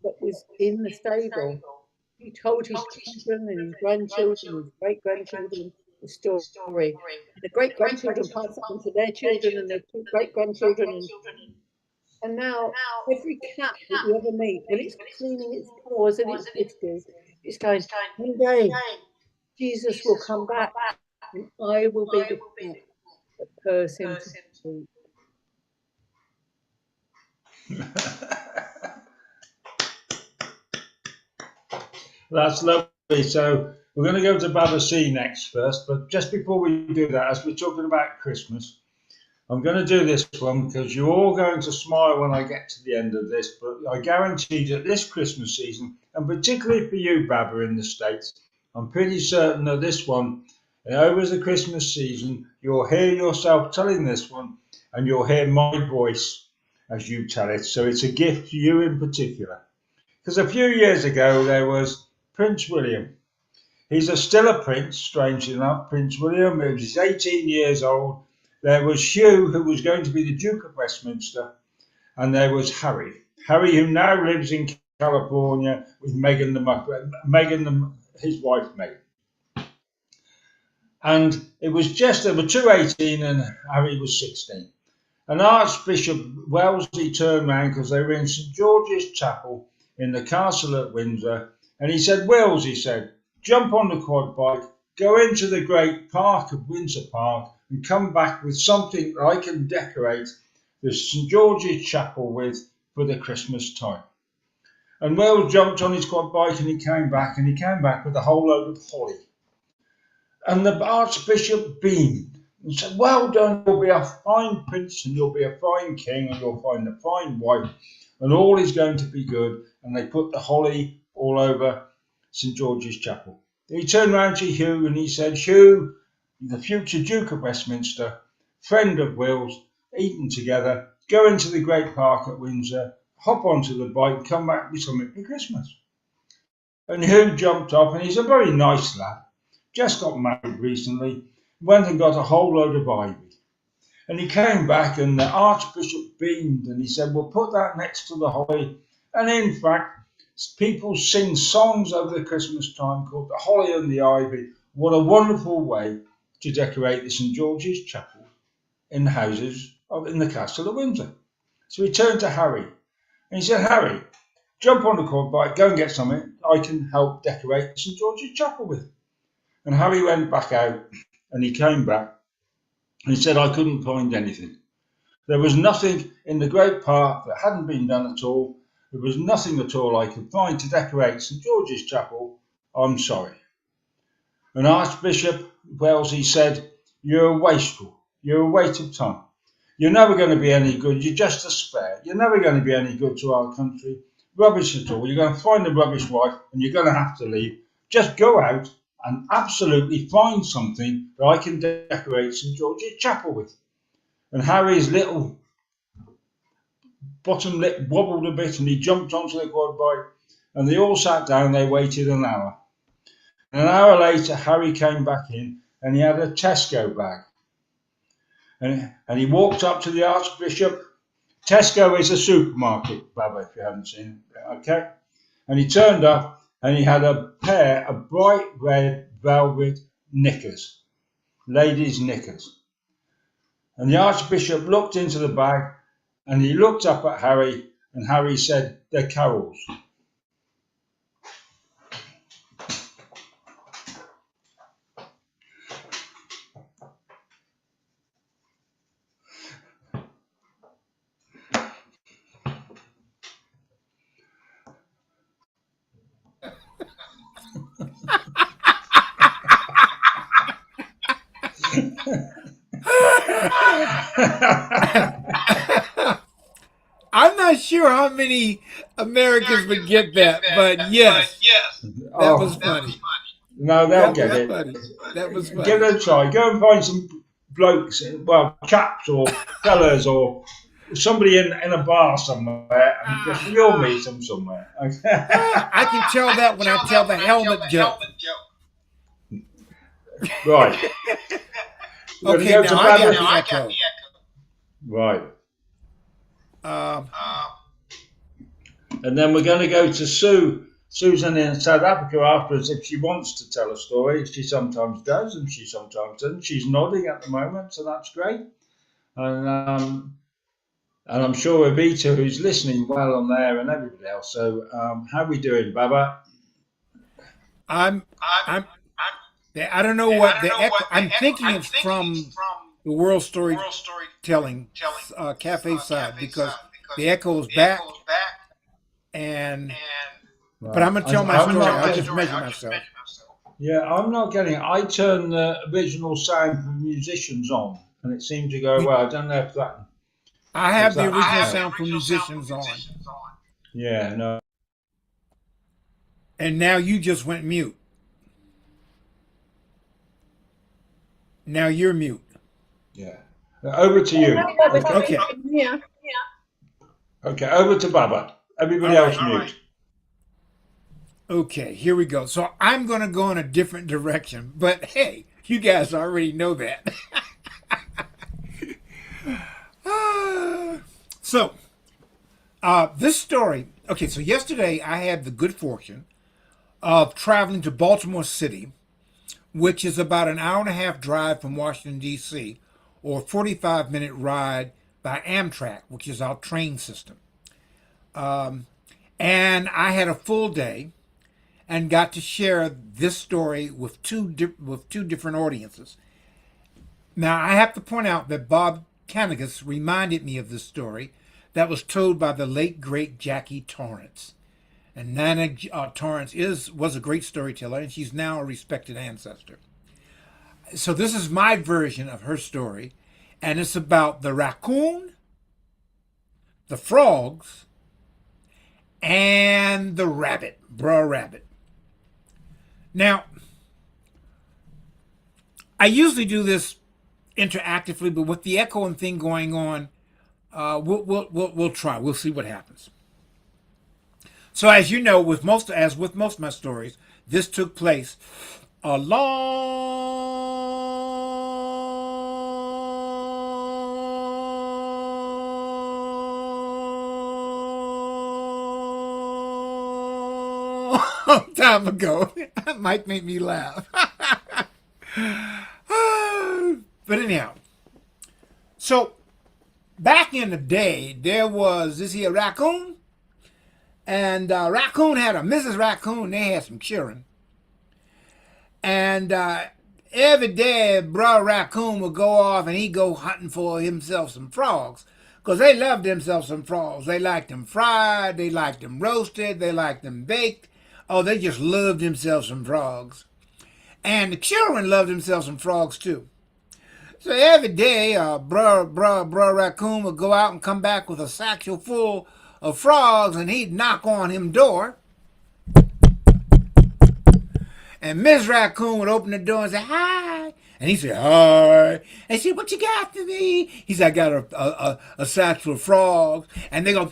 that was in the stable, he told his children and his grandchildren, his great-grandchildren, the story. And the great-grandchildren passed on to their children and their great-grandchildren. And now every cat that you ever meet, when it's cleaning its paws and its whiskers, it's going, "One day Jesus will come back and I will be the cat that purrs him to sleep."
That's lovely. So we're going to go to Baba C next first, but just before we do that, as we're talking about Christmas, I'm going to do this one because you're all going to smile when I get to the end of this, but I guarantee that this Christmas season, and particularly for you, Baba, in the States, I'm pretty certain that this one, over the Christmas season, you'll hear yourself telling this one, and you'll hear my voice as you tell it. So it's a gift to you in particular. Because a few years ago, there was Prince William. He's still a prince, strangely enough, Prince William. He was 18 years old. There was Hugh, who was going to be the Duke of Westminster, and there was Harry. Harry, who now lives in California with his wife, Meghan. And it was there were two 18 and Harry was 16. And Archbishop Wellesley turned round because they were in St George's Chapel in the castle at Windsor. And he said, "Wills," he said, "jump on the quad bike, go into the great park of Windsor Park and come back with something that I can decorate the St George's Chapel with for the Christmas time." And Wells jumped on his quad bike and he came back with a whole load of holly. And the Archbishop beamed and said, "Well done, you'll be a fine prince and you'll be a fine king and you'll find a fine wife and all is going to be good." And they put the holly all over St George's Chapel. He turned round to Hugh and he said, "Hugh, the future Duke of Westminster, friend of Will's, eating together, go into the great park at Windsor, hop onto the bike and come back with something for Christmas." And Hugh jumped up, and he's a very nice lad, just got married recently, went and got a whole load of ivy. And he came back and the Archbishop beamed and he said, "We'll put that next to the holly." And in fact, people sing songs over the Christmas time called The Holly and the Ivy. What a wonderful way to decorate the St George's Chapel in the houses in the castle of Windsor. So he turned to Harry and he said, "Harry, jump on the quad bike, go and get something I can help decorate the St George's Chapel with." And Harry went back out and he came back and he said, "I couldn't find anything. There was nothing in the great park that hadn't been done at all. There was nothing at all I could find to decorate St George's Chapel. I'm sorry." And Archbishop Wellesley said, "You're a wasteful. You're a waste of time. You're never going to be any good. You're just a spare. You're never going to be any good to our country. Rubbish at all. You're going to find a rubbish wife and you're going to have to leave. Just go out and absolutely find something that I can decorate St George's Chapel with." And Harry's little bottom lip wobbled a bit and he jumped onto the quad bike and they all sat down. They waited an hour. And an hour later, Harry came back in and he had a Tesco bag. And he walked up to the Archbishop, Tesco is a supermarket, Baba, if you haven't seen it. Okay? And he turned up and he had a pair of bright red velvet knickers, ladies' knickers. And the Archbishop looked into the bag and he looked up at Harry, and Harry said, "They're Carol's."
I'm not sure how many Americans would get that, but yes, that was funny.
No, they'll get it.
Funny. That was funny.
Give it a try. Go and find some blokes, well, chaps or fellas or somebody in a bar somewhere, and just you'll meet them somewhere. Okay?
I can tell that when I tell the helmet joke.
Right. We're
Okay,
gonna go
now
to
I
Baba.
got the echo.
Right.
Um,
And then we're going to go to Susan in South Africa afterwards if she wants to tell a story. She sometimes does and she sometimes doesn't. She's nodding at the moment, so that's great. And I'm sure Evita, who's listening well on there, and everybody else. So how are we doing, Baba?
I don't know what the echo. I'm thinking it's from the World Storytelling Cafe side because the echo is back. And but I'm gonna tell my story. I'll just measure myself.
Yeah, I'm not getting it. I turn the original sound from musicians on, and it seemed to go well. I don't know if that.
I have the original sound from musicians on,
Yeah, no.
and now you just went mute. Now you're mute.
Yeah. Over to you.
Okay.
Yeah.
Okay, over to Baba. Everybody else mute.
Okay, here we go. So I'm going to go in a different direction, but hey, you guys already know that. This story, okay, so yesterday I had the good fortune of traveling to Baltimore City, which is about an hour and a half drive from Washington, D.C., or a 45-minute ride by Amtrak, which is our train system. And I had a full day and got to share this story with two different audiences. Now, I have to point out that Bob Kanigis reminded me of this story that was told by the late, great Jackie Torrance. And Nana Torrance was a great storyteller, and she's now a respected ancestor. So this is my version of her story, and it's about the raccoon, the frogs, and the rabbit, Brer Rabbit. Now, I usually do this interactively, but with the echoing thing going on, we'll try. We'll see what happens. So, as you know, with most of my stories, this took place a long time ago. That might make me laugh. But anyhow, so back in the day, there was this here raccoon, and raccoon had a Mrs. Raccoon. They had some children, and every day, Brer Raccoon would go off and he'd go hunting for himself some frogs, because they loved themselves some frogs. They liked them fried, they liked them roasted, they liked them baked. Oh, they just loved themselves some frogs. And the children loved themselves some frogs too. So every day, Brer Raccoon would go out and come back with a satchel full of frogs, and he'd knock on him door. And Miss Raccoon would open the door and say, "Hi." And he'd say, "Hi." And she said, "What you got for me?" He said, "I got a satchel of frogs." And they go,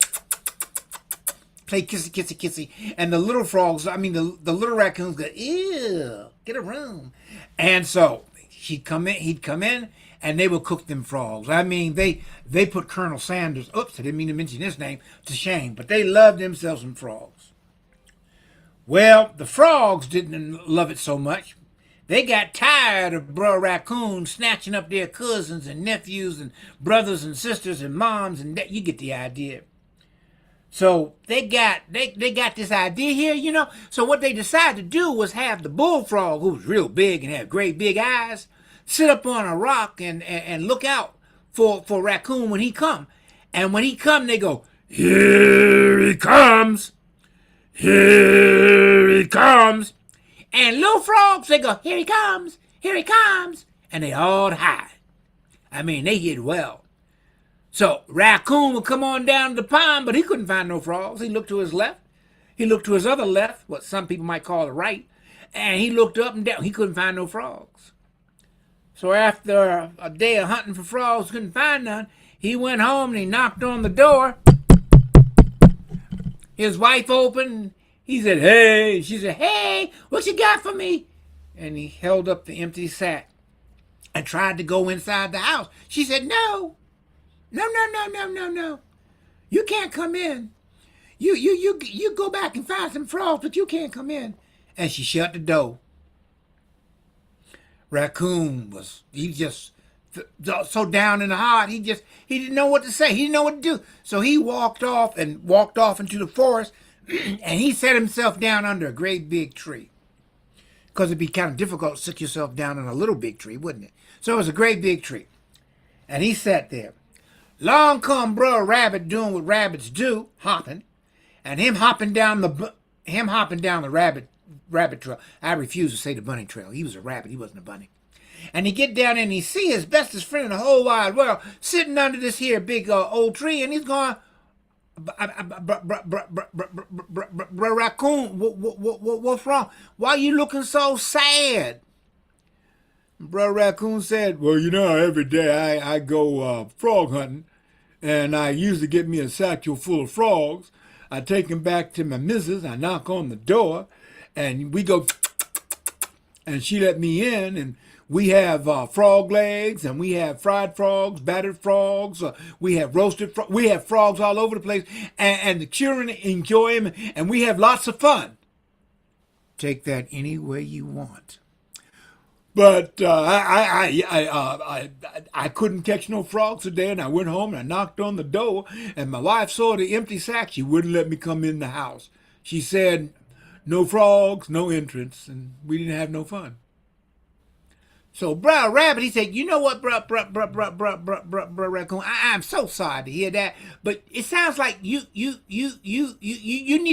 play kissy, kissy, kissy. And the little frogs, the little raccoons go, "Ew, get a room." And so he'd come in, and they would cook them frogs. I mean, they put Colonel Sanders, oops, I didn't mean to mention his name, to shame, but they loved themselves some frogs. Well, the frogs didn't love it so much. They got tired of Brer Raccoon snatching up their cousins and nephews and brothers and sisters and moms, and you get the idea. So they got this idea here, you know. So what they decided to do was have the bullfrog, who was real big and had great big eyes, sit up on a rock and look out for Raccoon when he come. And when he come, they go, "Here he comes! Here he comes!" And little frogs, they go, "Here he comes! Here he comes!" And they all hide. I mean, they hid well. So Raccoon would come on down to the pond, but he couldn't find no frogs. He looked to his left. He looked to his other left, what some people might call the right, and he looked up and down. He couldn't find no frogs. So after a day of hunting for frogs, couldn't find none, he went home and he knocked on the door. His wife opened. He said, "Hey." She said, "Hey, what you got for me?" And he held up the empty sack and tried to go inside the house. She said, "No. No, no, no, no, no, no. You can't come in. You go back and find some frogs, but you can't come in." And she shut the door. Raccoon he just so down in the heart, he didn't know what to say. He didn't know what to do. So he walked off into the forest, and he set himself down under a great big tree. Because it'd be kind of difficult to sit yourself down in a little big tree, wouldn't it? So it was a great big tree. And he sat there. Long come Brer Rabbit doing what rabbits do, hopping, and him hopping down the rabbit trail. I refuse to say the bunny trail. He was a rabbit. He wasn't a bunny. And he get down there and he see his bestest friend in the whole wide world sitting under this here big old tree, and he's going, "Brer Raccoon, what's wrong? Why you looking so sad?" Brer Raccoon said, "Well, you know, every day I go frog hunting, and I usually get me a satchel full of frogs. I take them back to my missus, I knock on the door, and we go, and she let me in, and we have frog legs, and we have fried frogs, battered frogs, we have roasted frogs, we have frogs all over the place, and the children enjoy them, and we have lots of fun. Take that any way you want. But I couldn't catch no frogs today, and I went home and I knocked on the door, and my wife saw the empty sack. She wouldn't let me come in the house. She said, no frogs, no entrance, and we didn't have no fun." So Brer Rabbit, he said, "You know what, Brer Raccoon, I'm so sorry to hear that, but it sounds like you need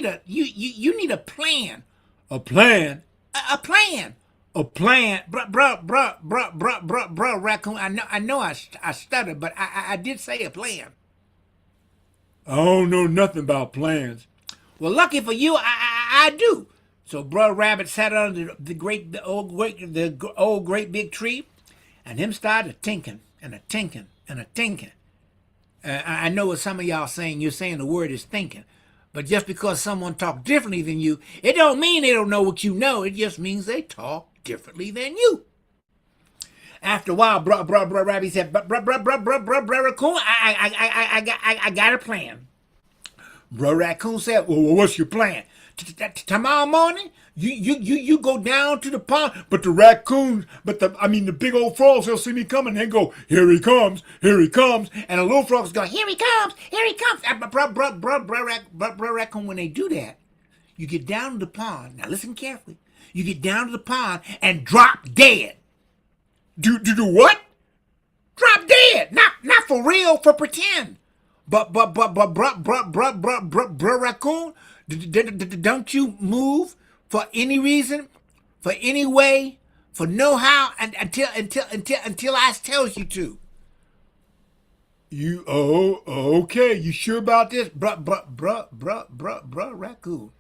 a plan." "A plan?" A plan. "A plan, Brer Raccoon. I know I stuttered, but I did say a plan." "I don't know nothing about plans." "Well, lucky for you, I do." So Brer Rabbit sat under the old great big tree, and him started a tinking and a tinking and a tinking. I know what some of y'all saying. You're saying the word is thinking. But just because someone talk differently than you, it don't mean they don't know what you know. It just means they talk differently than you. After a while, Brer Rabbit said, Brer Raccoon, I got a plan." Brer Raccoon said, "Well, what's your plan?" "Tomorrow morning, you go down to the pond, but the big old frogs, they'll see me coming, and they go, 'Here he comes, here he comes,' and the little frogs go, 'Here he comes, here he comes.'" Brer Raccoon, when they do that, you get down to the pond. Now listen carefully. You get down to the pond and drop dead. Do what? Drop dead. Not for real, for pretend. But Brer Raccoon, don't you move for any reason, for any way, for no how, and until I tells you to. Okay. You sure about this, Brer Raccoon?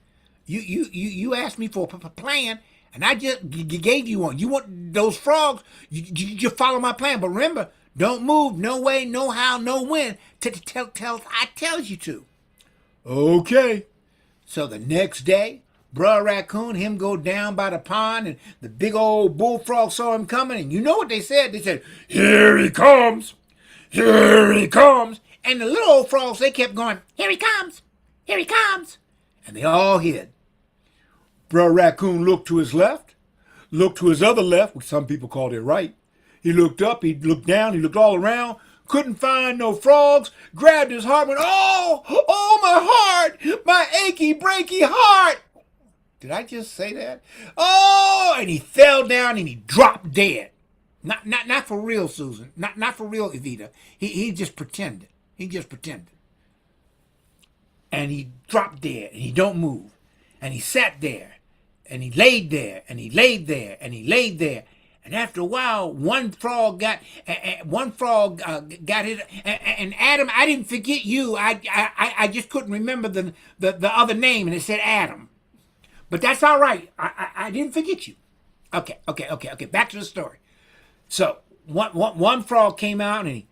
You asked me for a plan, and I just gave you one. You want those frogs? You just follow my plan. But remember, don't move, no way, no how, no when, till I tells you to. Okay. So the next day, Brother Raccoon, him go down by the pond, and the big old bullfrog saw him coming, and you know what they said? They said, "Here he comes! Here he comes!" And the little old frogs, they kept going, "Here he comes! Here he comes!" And they all hid. Brother Raccoon looked to his left, looked to his other left, which some people called it right. He looked up, he looked down, he looked all around, couldn't find no frogs, grabbed his heart, went, "Oh, my heart, my achy, breaky heart." Did I just say that? Oh, and he fell down and he dropped dead. Not for real, Susan. Not for real, Evita. He just pretended. He just pretended. And he dropped dead and he don't move. And he sat there and he laid there and he laid there and he laid there. And after a while, one frog got hit. And Adam, I didn't forget you. I just couldn't remember the other name, and it said Adam. But that's all right. I didn't forget you. Okay. Back to the story. So one frog came out and he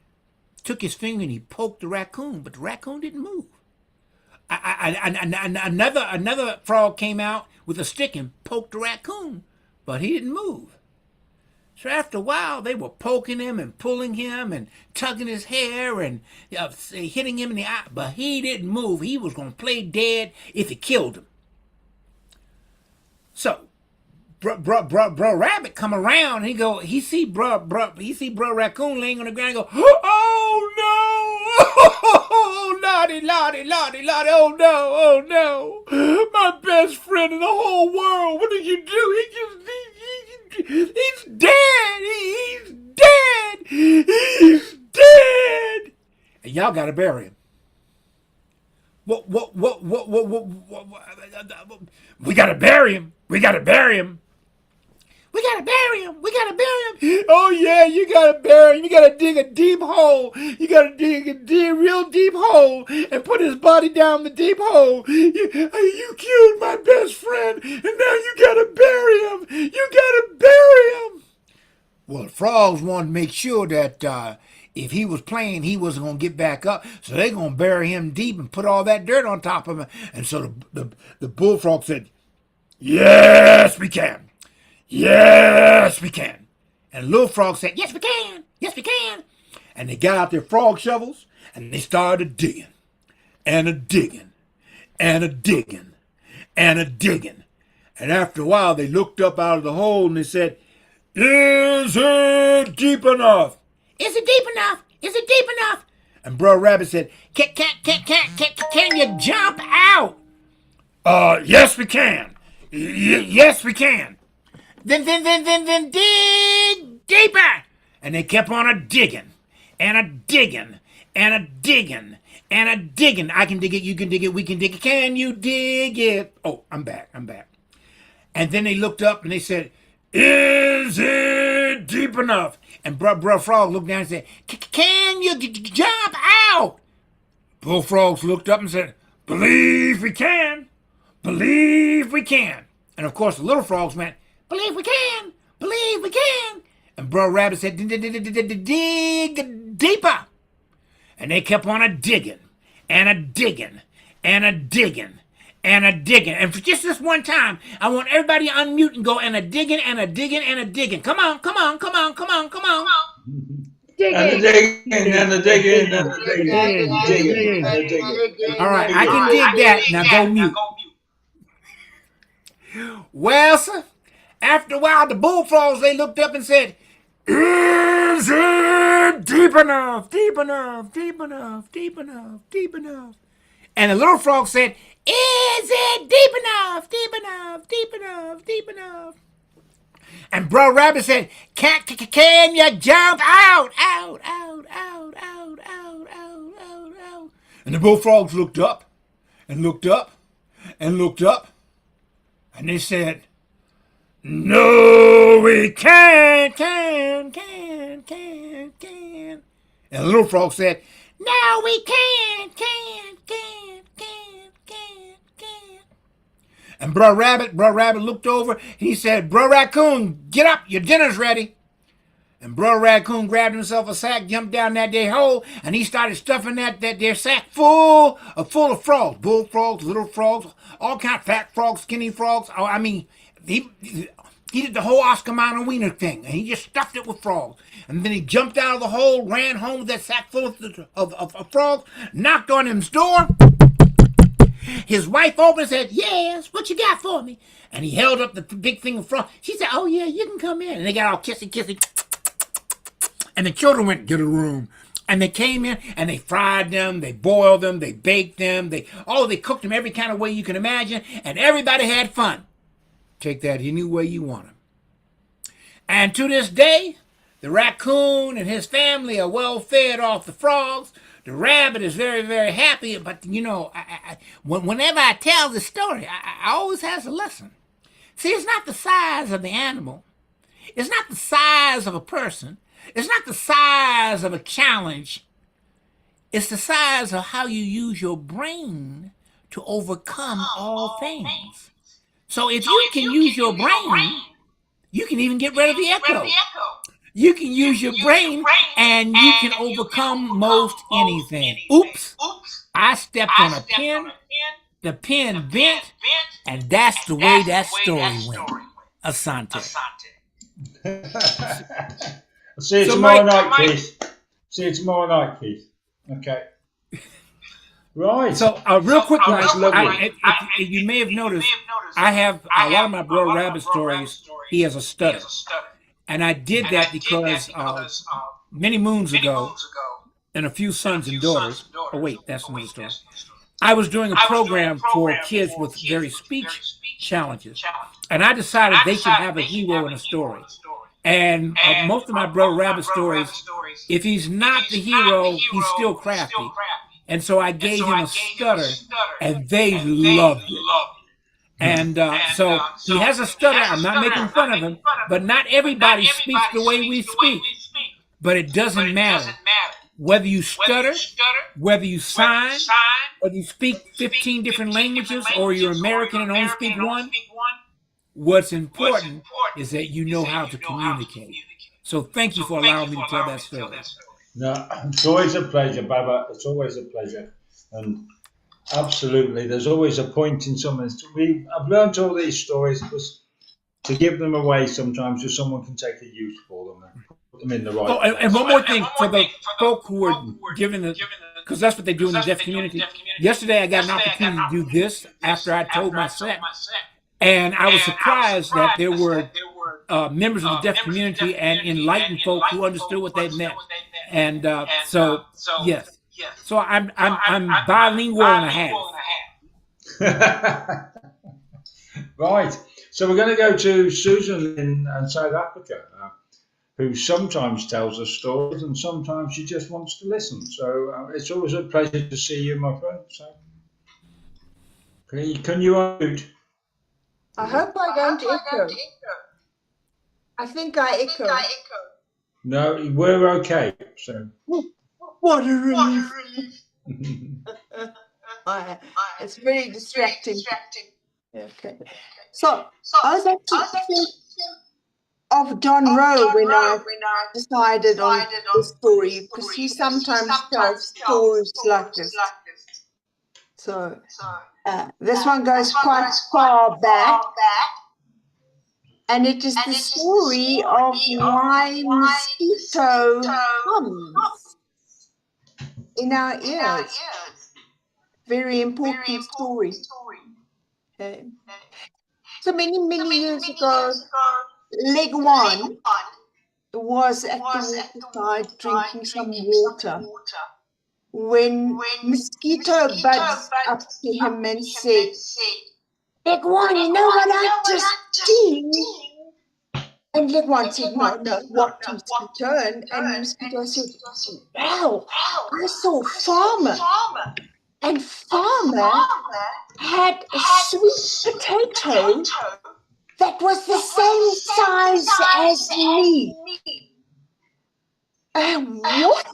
took his finger and he poked the raccoon, but the raccoon didn't move. Another frog came out with a stick and poked the raccoon, but he didn't move. So after a while, they were poking him and pulling him and tugging his hair and hitting him in the eye, but he didn't move. He was going to play dead if it killed him. So, bro Rabbit come around and he see bro Raccoon laying on the ground and go, "Oh no, oh lordy, oh no, my best friend in the whole world, what did you do? He's dead, he's dead, and y'all gotta bury him." What? We gotta bury him. Oh yeah, you gotta bury him. You gotta dig a deep hole. You gotta dig a real deep hole and put his body down the deep hole. You killed my best friend, and now you gotta bury him. Well, the frogs wanted to make sure that if he was playing, he wasn't going to get back up. So they're going to bury him deep and put all that dirt on top of him. And so the bullfrog said, "Yes, we can. Yes, we can." And the little frog said, "Yes, we can. Yes, we can." And they got out their frog shovels and they started digging and a digging and a digging and a digging. And after a while, they looked up out of the hole and they said, "Is it deep enough? Is it deep enough? Is it deep enough?" And Bro Rabbit said, Can you jump out?" "Yes, we can. Yes, we can." Then dig deeper. And they kept on a digging and a digging and a digging and a digging. I can dig it, you can dig it, we can dig it. Can you dig it? Oh, I'm back. And then they looked up and they said, "Is it deep enough?" And Bro Frog looked down and said, "Can you jump out?" Bullfrogs looked up and said, "Believe we can. Believe we can." And of course the little frogs went, "Believe we can. Believe we can." And Bro Rabbit said, "Dig deeper." And they kept on a digging and a digging and a digging and a digging. And for just this one time, I want everybody to unmute and go and a digging and a digging and a digging. Come on.
Digging.
And the digging, and the digging, and the digging.
All right, I can dig that. Now go mute. Well, sir, after a while, the bullfrogs, they looked up and said, "Is it deep enough? Deep enough? Deep enough? Deep enough? Deep enough?" And the little frog said, "Is it deep enough? Deep enough? Deep enough? Deep enough?" And Bro Rabbit said, Can you jump out? Out. And the bullfrogs looked up and looked up and looked up. And they said, "No, we can't. And the little frog said, "No, we can't. And Bro Rabbit looked over and he said, "Bro Raccoon, get up, your dinner's ready." And Brother Raccoon grabbed himself a sack, jumped down that there hole, and he started stuffing that their sack full of frogs. Bull frogs, little frogs, all kind of fat frogs, skinny frogs. Oh, I mean, he did the whole Oscar Mayer Wiener thing, and he just stuffed it with frogs. And then he jumped out of the hole, ran home with that sack full of frogs, knocked on him's door. His wife opened and said, "Yes, what you got for me?" And he held up the big thing of frogs. She said, "Oh, yeah, you can come in." And they got all kissy. And the children went, "Get a room." And they came in and they fried them, they boiled them, they baked them, they cooked them every kind of way you can imagine, and everybody had fun. Take that any way you want them. And to this day, the raccoon and his family are well fed off the frogs. The rabbit is very, very happy, but you know, whenever I tell the story, I always has a lesson. See, it's not the size of the animal. It's not the size of a person. It's not the size of a challenge. It's the size of how you use your brain to overcome all things. So if you can use your brain, you can even get rid of the echo. You can use your brain and you can overcome most anything. Oops, I stepped on a pin, the pin bent, and that's the way that story went. Asante.
I'll see you tomorrow night, Keith. See you tomorrow night, Keith. Okay. Right.
So, real quick, guys, you may have noticed, I have a lot of my Brother Rabbit stories. He has a stutter. And I did that because many moons ago, and a few sons and daughters. Oh, wait, that's another story. I was doing a program for kids with very speech challenges. And I decided they should have a hero in a story. And most of my Brother Rabbit stories, if he's not the hero, he's still crafty. And so I gave him a stutter, and they loved it. And so he has a stutter. I'm not making fun of him, but not everybody speaks the way we speak. But it doesn't matter. Whether you stutter, whether you sign, whether you speak 15 different languages, or you're American and only speak one, what's important is that you know how to communicate. So thank you for allowing me to tell that story.
No, it's always a pleasure, Baba. It's always a pleasure. And absolutely, there's always a point in something. I've learned all these stories because to give them away sometimes so someone can take a use for them and put them in the right place.
And one more thing for the folk who are giving the, because that's what they do in the deaf community. Yesterday I got an opportunity to do this after I told my set. And I was surprised that there were members of the deaf community and enlightened folk who understood what they meant. And so, yes. So I'm bilingual and a half.
Right. So we're going to go to Susan in South Africa, who sometimes tells us stories and sometimes she just wants to listen. So it's always a pleasure to see you, my friend. So can you unmute?
I hope I don't echo. I think I echo.
No, we're okay. So
what a relief. It's very distracting. Okay. So I was actually thinking of Don Rowe when I decided on the story, because he sometimes tells stories like this. So this one goes quite far back, and it is the story of why mosquito hums in our ears. Very important story. Okay. So many years ago, Leg One was at the waterside drinking some water when mosquito buzzed up to him and said, "Leg One, you know what I've just seen?" And Leg One said, "No, what, mosquito?" And mosquito said, "Wow, I saw Farmer. And Farmer had a sweet potato that was the same size as me." What?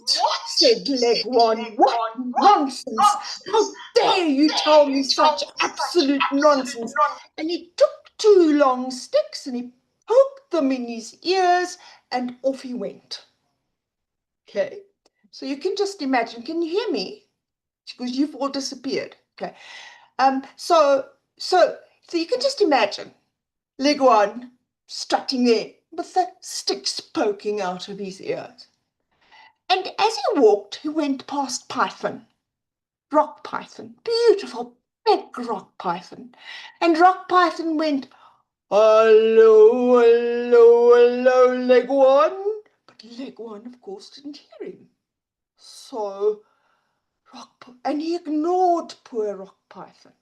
Said Leg One. What nonsense! How dare you tell me such absolute nonsense? And he took two long sticks and he poked them in his ears and off he went. Okay, so you can just imagine. Can you hear me? Because you've all disappeared. Okay, so you can just imagine Leguan strutting there with the sticks poking out of his ears. And as he walked, he went past Python, Rock Python, beautiful big Rock Python. And Rock Python went, hello, hello, hello, Leguan. But Leguan, of course, didn't hear him. So and he ignored poor Rock Python.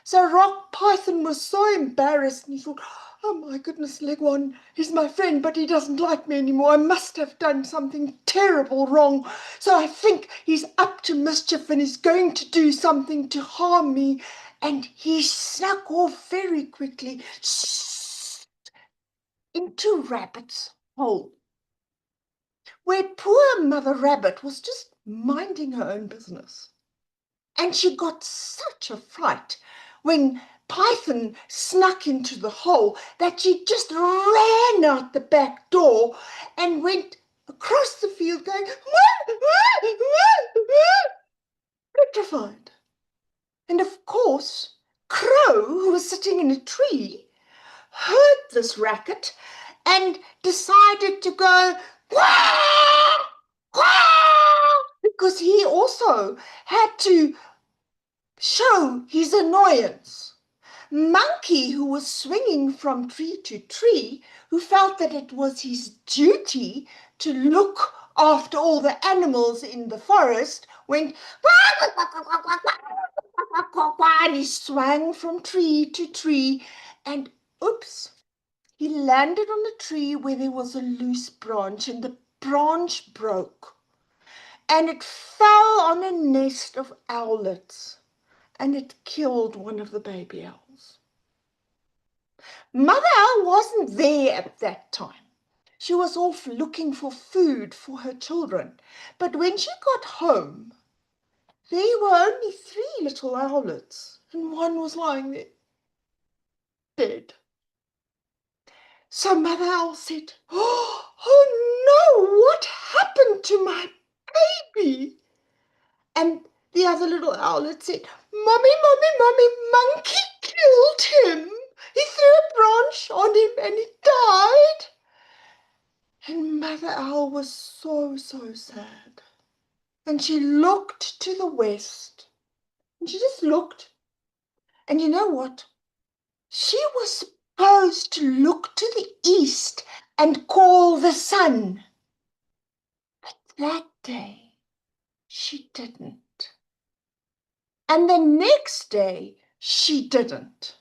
So Rock Python was so embarrassed, and he thought, oh my goodness, Leguan, he's my friend, but he doesn't like me anymore. I must have done something terrible wrong. So I think he's up to mischief and he's going to do something to harm me. And he snuck off very quickly into Rabbit's hole, where poor Mother Rabbit was just minding her own business. And she got such a fright when Python snuck into the hole that she just ran out the back door and went across the field going, wah, wah, wah, wah, petrified. And of course, Crow, who was sitting in a tree, heard this racket and decided to go, wah, wah, because he also had to show his annoyance. Monkey, who was swinging from tree to tree, who felt that it was his duty to look after all the animals in the forest, went and he swung from tree to tree, and oops, he landed on a tree where there was a loose branch, and the branch broke, and it fell on a nest of owlets, and it killed one of the baby owls. Mother Owl wasn't there at that time. She was off looking for food for her children. But when she got home, there were only 3 little owlets, and one was lying there, dead. So Mother Owl said, oh no, what happened to my baby? And the other little owlet said, Mommy, Mommy, Mommy, Monkey killed him. He threw a branch on him and he died. And Mother Owl was so, so sad. And she looked to the west. And she just looked. And you know what? She was supposed to look to the east and call the sun. But that day, she didn't. And the next day, she didn't.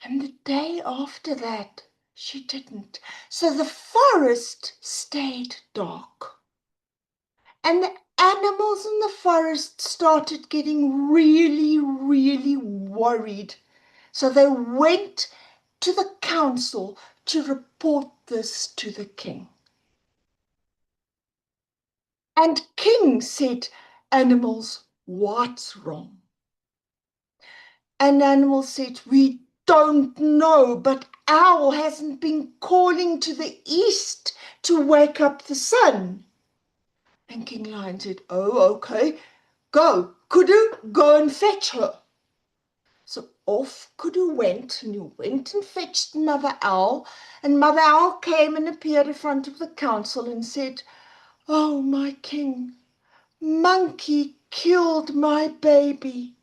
And the day after that, she didn't. So the forest stayed dark. And the animals in the forest started getting really, really worried. So they went to the council to report this to the king. And King said, animals, what's wrong? And animals said, we don't know, but Owl hasn't been calling to the east to wake up the sun. And King Lion said, oh, okay, go, Kudu, go and fetch her. So off Kudu went, and he went and fetched Mother Owl, and Mother Owl came and appeared in front of the council and said, oh, my king, Monkey killed my baby.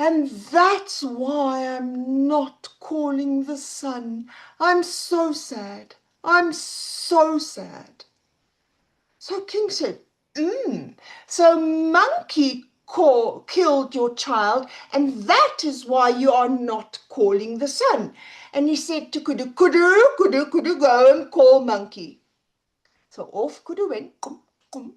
And that's why I'm not calling the sun. I'm so sad. I'm so sad. So King said, so Monkey killed your child, and that is why you are not calling the sun. And he said to Kudu, Kudu, Kudu, Kudu, go and call Monkey. So off Kudu went, and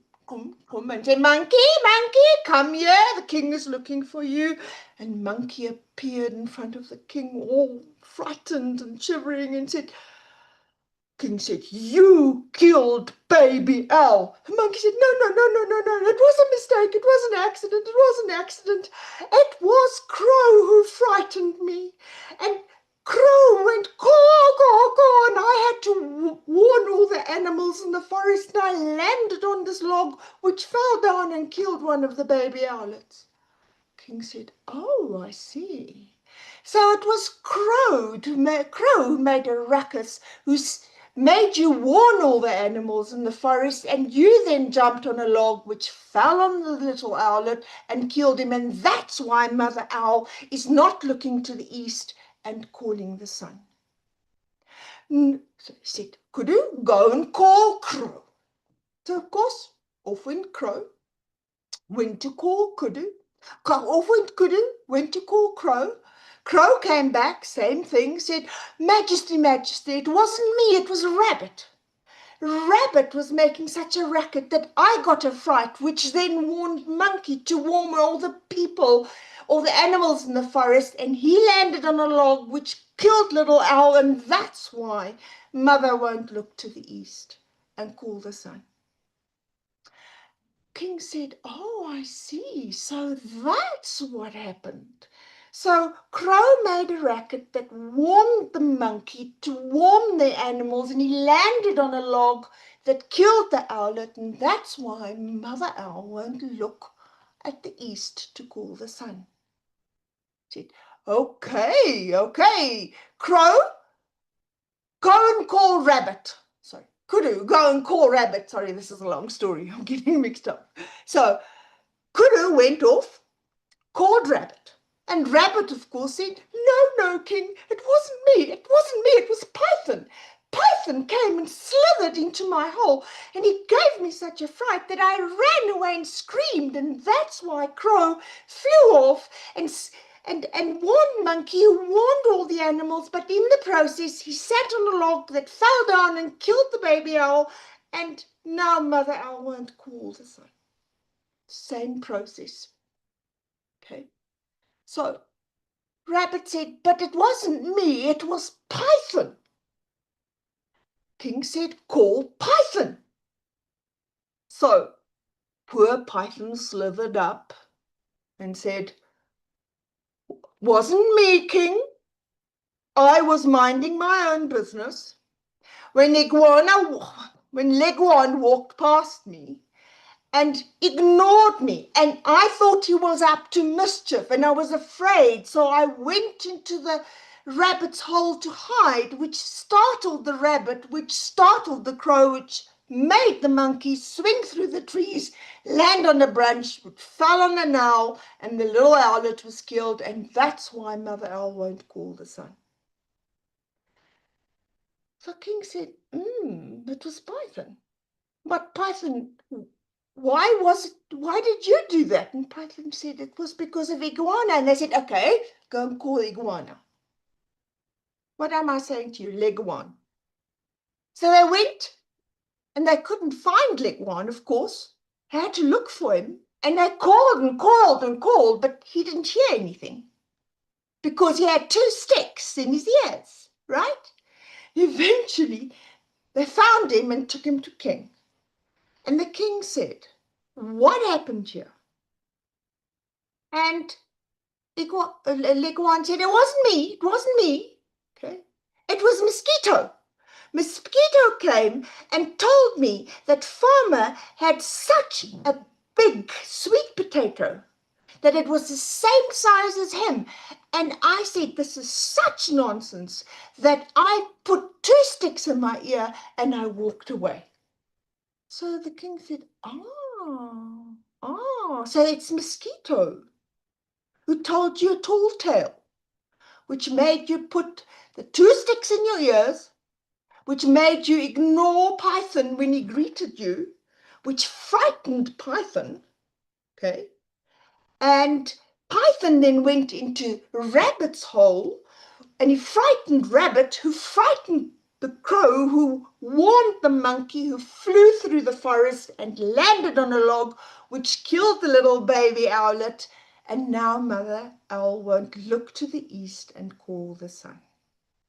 said, Monkey, Monkey, come here, the king is looking for you. And Monkey appeared in front of the king, all frightened and shivering, and said, King said, you killed baby Owl. And Monkey said, no, it was a mistake, it was an accident, it was an accident. It was Crow who frightened me. And Crow went caw, caw, caw, and I had to warn all the animals in the forest, and I landed on this log, which fell down and killed one of the baby owlets. King said, oh, I see. So it was Crow who made a ruckus, who made you warn all the animals in the forest, and you then jumped on a log which fell on the little owlet and killed him, and that's why Mother Owl is not looking to the east and calling the sun. So he said, Kudu, go and call Crow. So of course, off went Crow, went to call Kudu. Off went Kudu, went to call Crow. Crow came back, same thing, said, Majesty, Majesty, it wasn't me, it was Rabbit. Rabbit was making such a racket that I got a fright, which then warned Monkey to warn all the people, all the animals in the forest, and he landed on a log which killed Little Owl, and that's why Mother won't look to the east and call the sun. King said, oh, I see, so that's what happened. So Crow made a racket that warned the monkey to warn the animals, and he landed on a log that killed the owlet, and that's why Mother Owl won't look at the east to call the sun. She said, okay, Crow, go and call Rabbit. Sorry, Kudu, go and call Rabbit. Sorry, this is a long story. I'm getting mixed up. So Kudu went off, called Rabbit. And Rabbit, of course, said, no, King, it wasn't me, it was Python. Python came and slithered into my hole, and he gave me such a fright that I ran away and screamed, and that's why Crow flew off and warned Monkey, who warned all the animals, but in the process, he sat on a log that fell down and killed the baby owl, and now Mother Owl won't call the sun. Same process. Okay. So Rabbit said, but it wasn't me, it was Python. King said, call Python. So poor Python slithered up and said, wasn't me, King. I was minding my own business when Leguan walked past me and ignored me, and I thought he was up to mischief, and I was afraid, so I went into the rabbit's hole to hide, which startled the rabbit, which startled the crow, which made the monkey swing through the trees, land on a branch, which fell on an owl, and the little owlet was killed, and that's why Mother Owl won't call the sun. So King said, it was Python. But Python, why did you do that? And Python said it was because of Iguana. And they said, okay, go and call Iguana. What am I saying to you? Leguan. So they went, and they couldn't find Leguan, of course. They had to look for him. And they called and called and called, but he didn't hear anything because he had 2 sticks in his ears, right? Eventually, they found him and took him to King. And the king said, what happened here? And Leguan said, it wasn't me. Okay. It was Mosquito. Mosquito came and told me that Farmer had such a big sweet potato that it was the same size as him. And I said, this is such nonsense that I put 2 sticks in my ear and I walked away. So the king said, so it's Mosquito who told you a tall tale, which made you put the 2 sticks in your ears, which made you ignore Python when he greeted you, which frightened Python, okay? And Python then went into Rabbit's hole, and he frightened Rabbit, who frightened the crow, who warned the monkey, who flew through the forest and landed on a log, which killed the little baby owlet. And now Mother Owl won't look to the east and call the sun.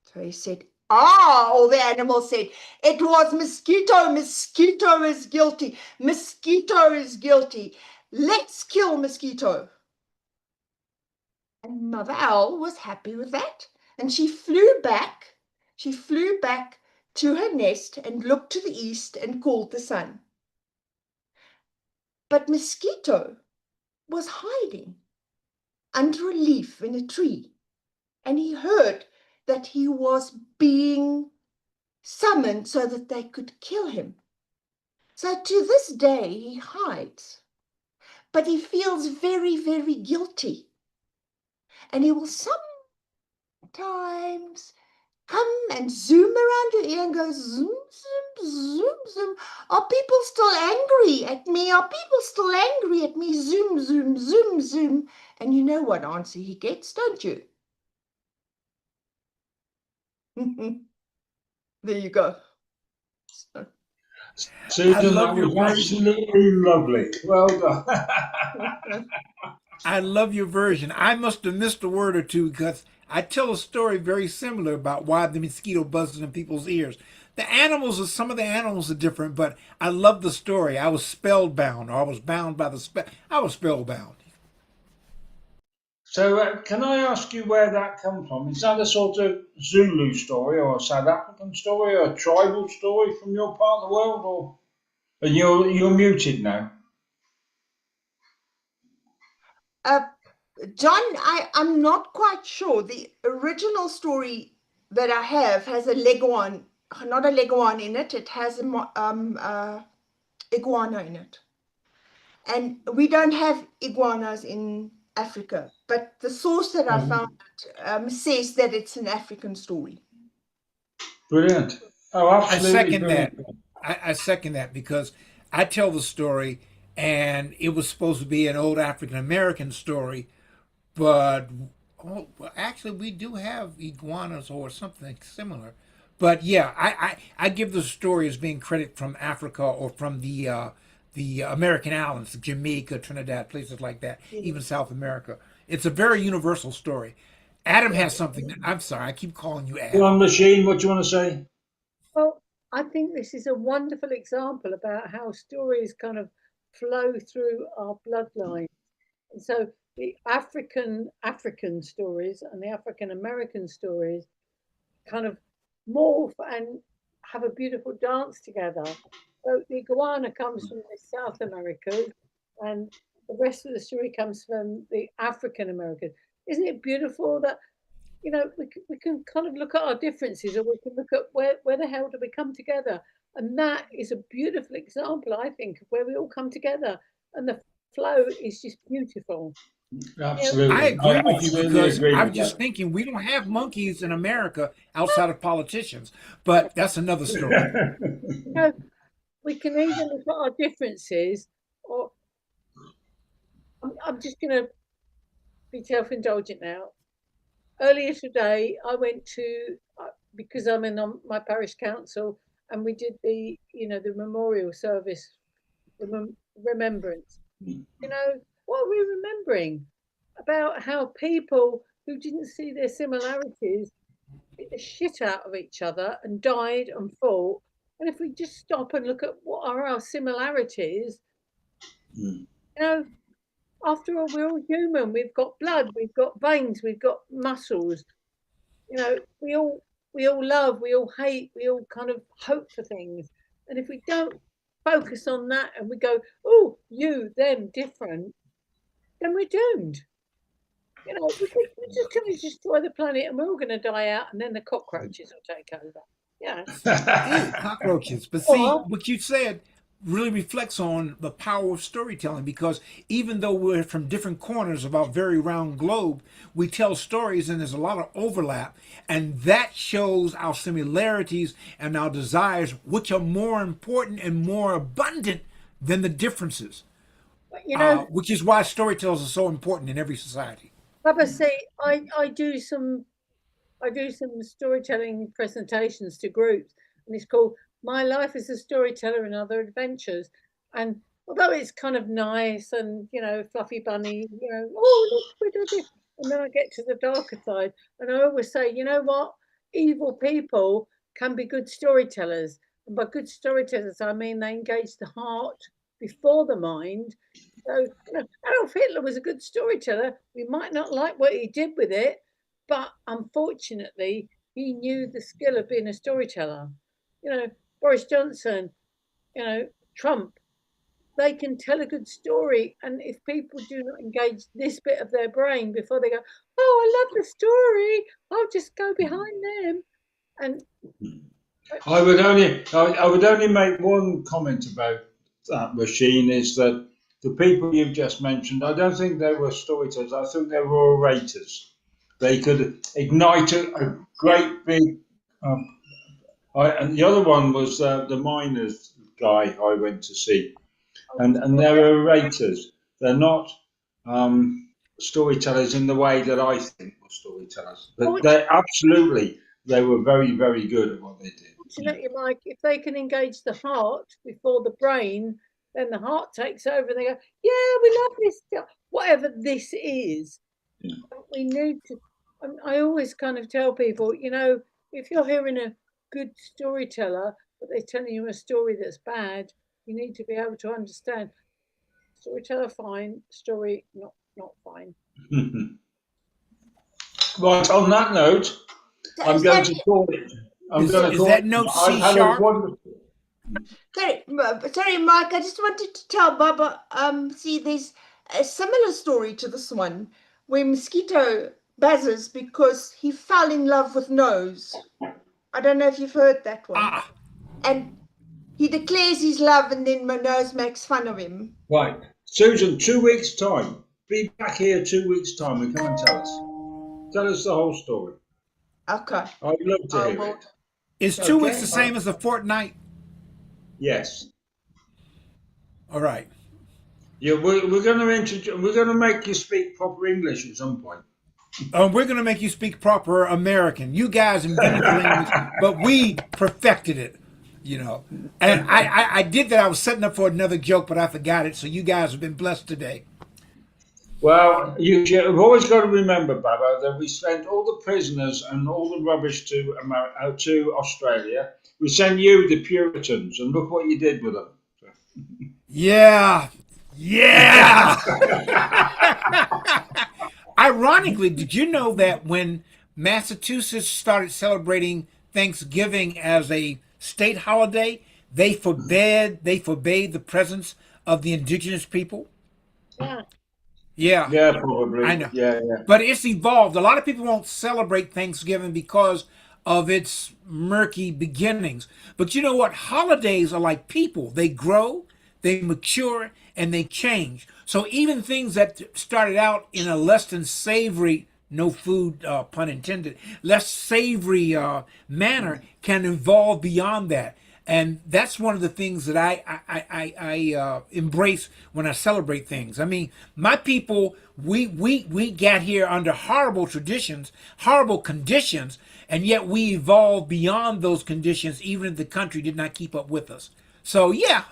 So he said, all the animals said, it was Mosquito. Mosquito is guilty. Mosquito is guilty. Let's kill Mosquito. And Mother Owl was happy with that. And she flew back. She flew back to her nest and looked to the east and called the sun. But Mosquito was hiding under a leaf in a tree, and he heard that he was being summoned so that they could kill him. So to this day, he hides, but he feels very, very guilty. And he will sometimes come and zoom around your ear and go zoom, zoom, zoom, zoom. Are people still angry at me? Are people still angry at me? Zoom, zoom, zoom, zoom. And you know what answer he gets, don't you? There you go. So,
Susan,
love
that
your
was
version.
absolutely lovely. Well done.
I love your version. I must have missed a word or two because I tell a story very similar about why the mosquito buzzes in people's ears. Some of the animals are different, but I love the story. I was spellbound, or I was bound by the spell. I was spellbound.
So, can I ask you where that comes from? Is that a sort of Zulu story, or a South African story, or a tribal story from your part of the world, or? And you're muted now.
John, I'm not quite sure. The original story that I have has a leguan, not a leguan in it. It has a iguana in it. And we don't have iguanas in Africa, but the source that I found says that it's an African story.
Brilliant. Oh,
I
absolutely
second
brilliant.
that. I second that because I tell the story, and it was supposed to be an old African American story, but actually we do have iguanas or something similar. But yeah, I give the story as being credit from Africa or from the American islands, Jamaica, Trinidad, places like that, even South America. It's a very universal story. Adam has something. I'm sorry, I keep calling you
Go
Adam.
on, Machine, what do you want to say?
Well, I think this is a wonderful example about how stories kind of flow through our bloodline. And so the African stories and the African American stories kind of morph and have a beautiful dance together. So the iguana comes from the South America, and the rest of the story comes from the African American. Isn't it beautiful that we can kind of look at our differences, or we can look at where the hell do we come together? And that is a beautiful example, I think, of where we all come together, and the flow is just beautiful.
Absolutely.
I agree with you
absolutely
because
agree
I
with
was just
that.
thinking we don't have monkeys in America outside of politicians, but that's another story.
We can either look at our differences, or I'm just going to be self-indulgent now. Earlier today, I went to because I'm in my parish council, and we did the memorial service, the remembrance. What are we remembering? About how people who didn't see their similarities beat the shit out of each other and died and fought. And if we just stop and look at what are our similarities, after all, we're all human. We've got blood, we've got veins, we've got muscles. We all love, we all hate, we all kind of hope for things. And if we don't focus on that and we go, oh, you, them, different, then we're doomed. We're just going to destroy the planet, and we're all going to die out, and then the cockroaches will take over. Yeah.
Ew, cockroaches. But see, what you said really reflects on the power of storytelling because even though we're from different corners of our very round globe, we tell stories and there's a lot of overlap. And that shows our similarities and our desires, which are more important and more abundant than the differences, which is why storytellers are so important in every society.
Baba, see, I do some storytelling presentations to groups, and it's called My Life as a Storyteller and Other Adventures. And although it's kind of nice and fluffy bunny, oh look, we do this, and then I get to the darker side, and I always say, you know what, evil people can be good storytellers, and by good storytellers I mean they engage the heart before the mind. So Adolf Hitler was a good storyteller. We might not like what he did with it, but unfortunately, he knew the skill of being a storyteller. You know, Boris Johnson, you know, Trump, they can tell a good story. And if people do not engage this bit of their brain before they go, oh, I love the story, I'll just go behind them. And
I would only make one comment about that machine, is that the people you've just mentioned, I don't think they were storytellers. I think they were orators. They could ignite a great big. And the other one was the miners guy I went to see, and they're orators. They're not storytellers in the way that I think were storytellers, but they were very, very good at what they did.
Fortunately, Mike, if they can engage the heart before the brain, then the heart takes over and they go, yeah, we love this stuff, whatever this is.
Yeah.
We need to, I always kind of tell people, you know, if you're hearing a good storyteller, but they're telling you a story that's bad, you need to be able to understand. Storyteller fine, story not fine.
Right, on that note, I'm going to call it.
Is that note C sharp?
Sorry, Mike. I just wanted to tell Baba. See, there's a similar story to this one, where Mosquito buzzes because he fell in love with Nose. I don't know if you've heard that one. And he declares his love, and then Nose makes fun of him.
Right, Susan. 2 weeks' time. Be back here 2 weeks' time and come and tell us. Tell us the whole story.
Okay.
I'd love to hear it.
Is 2 weeks the same as a fortnight?
Yes.
All right.
Yeah, we're going to introduce. We're going to make you speak proper English at some point.
We're going to make you speak proper American. You guys invented the language, but we perfected it. You know, and I did that. I was setting up for another joke, but I forgot it. So you guys have been blessed today.
Well, you've always got to remember, Baba, that we sent all the prisoners and all the rubbish to Australia. We sent you the Puritans, and look what you did with them.
Yeah. Ironically, did you know that when Massachusetts started celebrating Thanksgiving as a state holiday, they forbade the presence of the indigenous people?
Yeah.
Yeah,
probably.
I know.
Yeah.
But it's evolved. A lot of people won't celebrate Thanksgiving because of its murky beginnings. But you know what? Holidays are like people. They grow, they mature, and they change. So even things that started out in a less than savory, no food, pun intended, less savory manner can evolve beyond that. And that's one of the things that I embrace when I celebrate things. I mean, my people, we got here under horrible traditions, horrible conditions, and yet we evolved beyond those conditions, even if the country did not keep up with us. So yeah.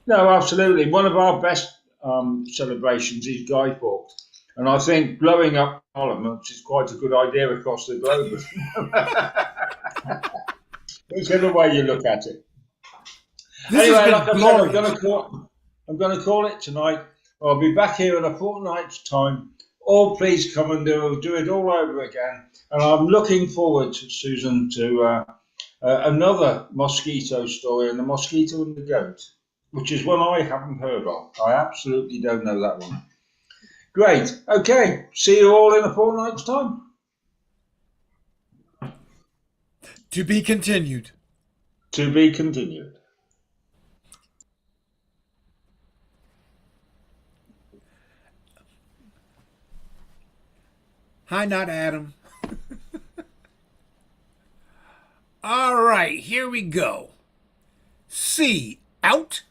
No, absolutely. One of our best celebrations is Guy Fawkes, and I think blowing up Parliament is quite a good idea across the globe. Whichever way you look at it. Anyway, like I said, I'm going to call it tonight. I'll be back here in a fortnight's time. All please come and do it all over again. And I'm looking forward, Susan, to another mosquito story, and the mosquito and the goat, which is one I haven't heard of. I absolutely don't know that one. Great. Okay. See you all in a fortnight's time.
To be continued.
To be continued.
Hi, not Adam. All right, here we go. C, out.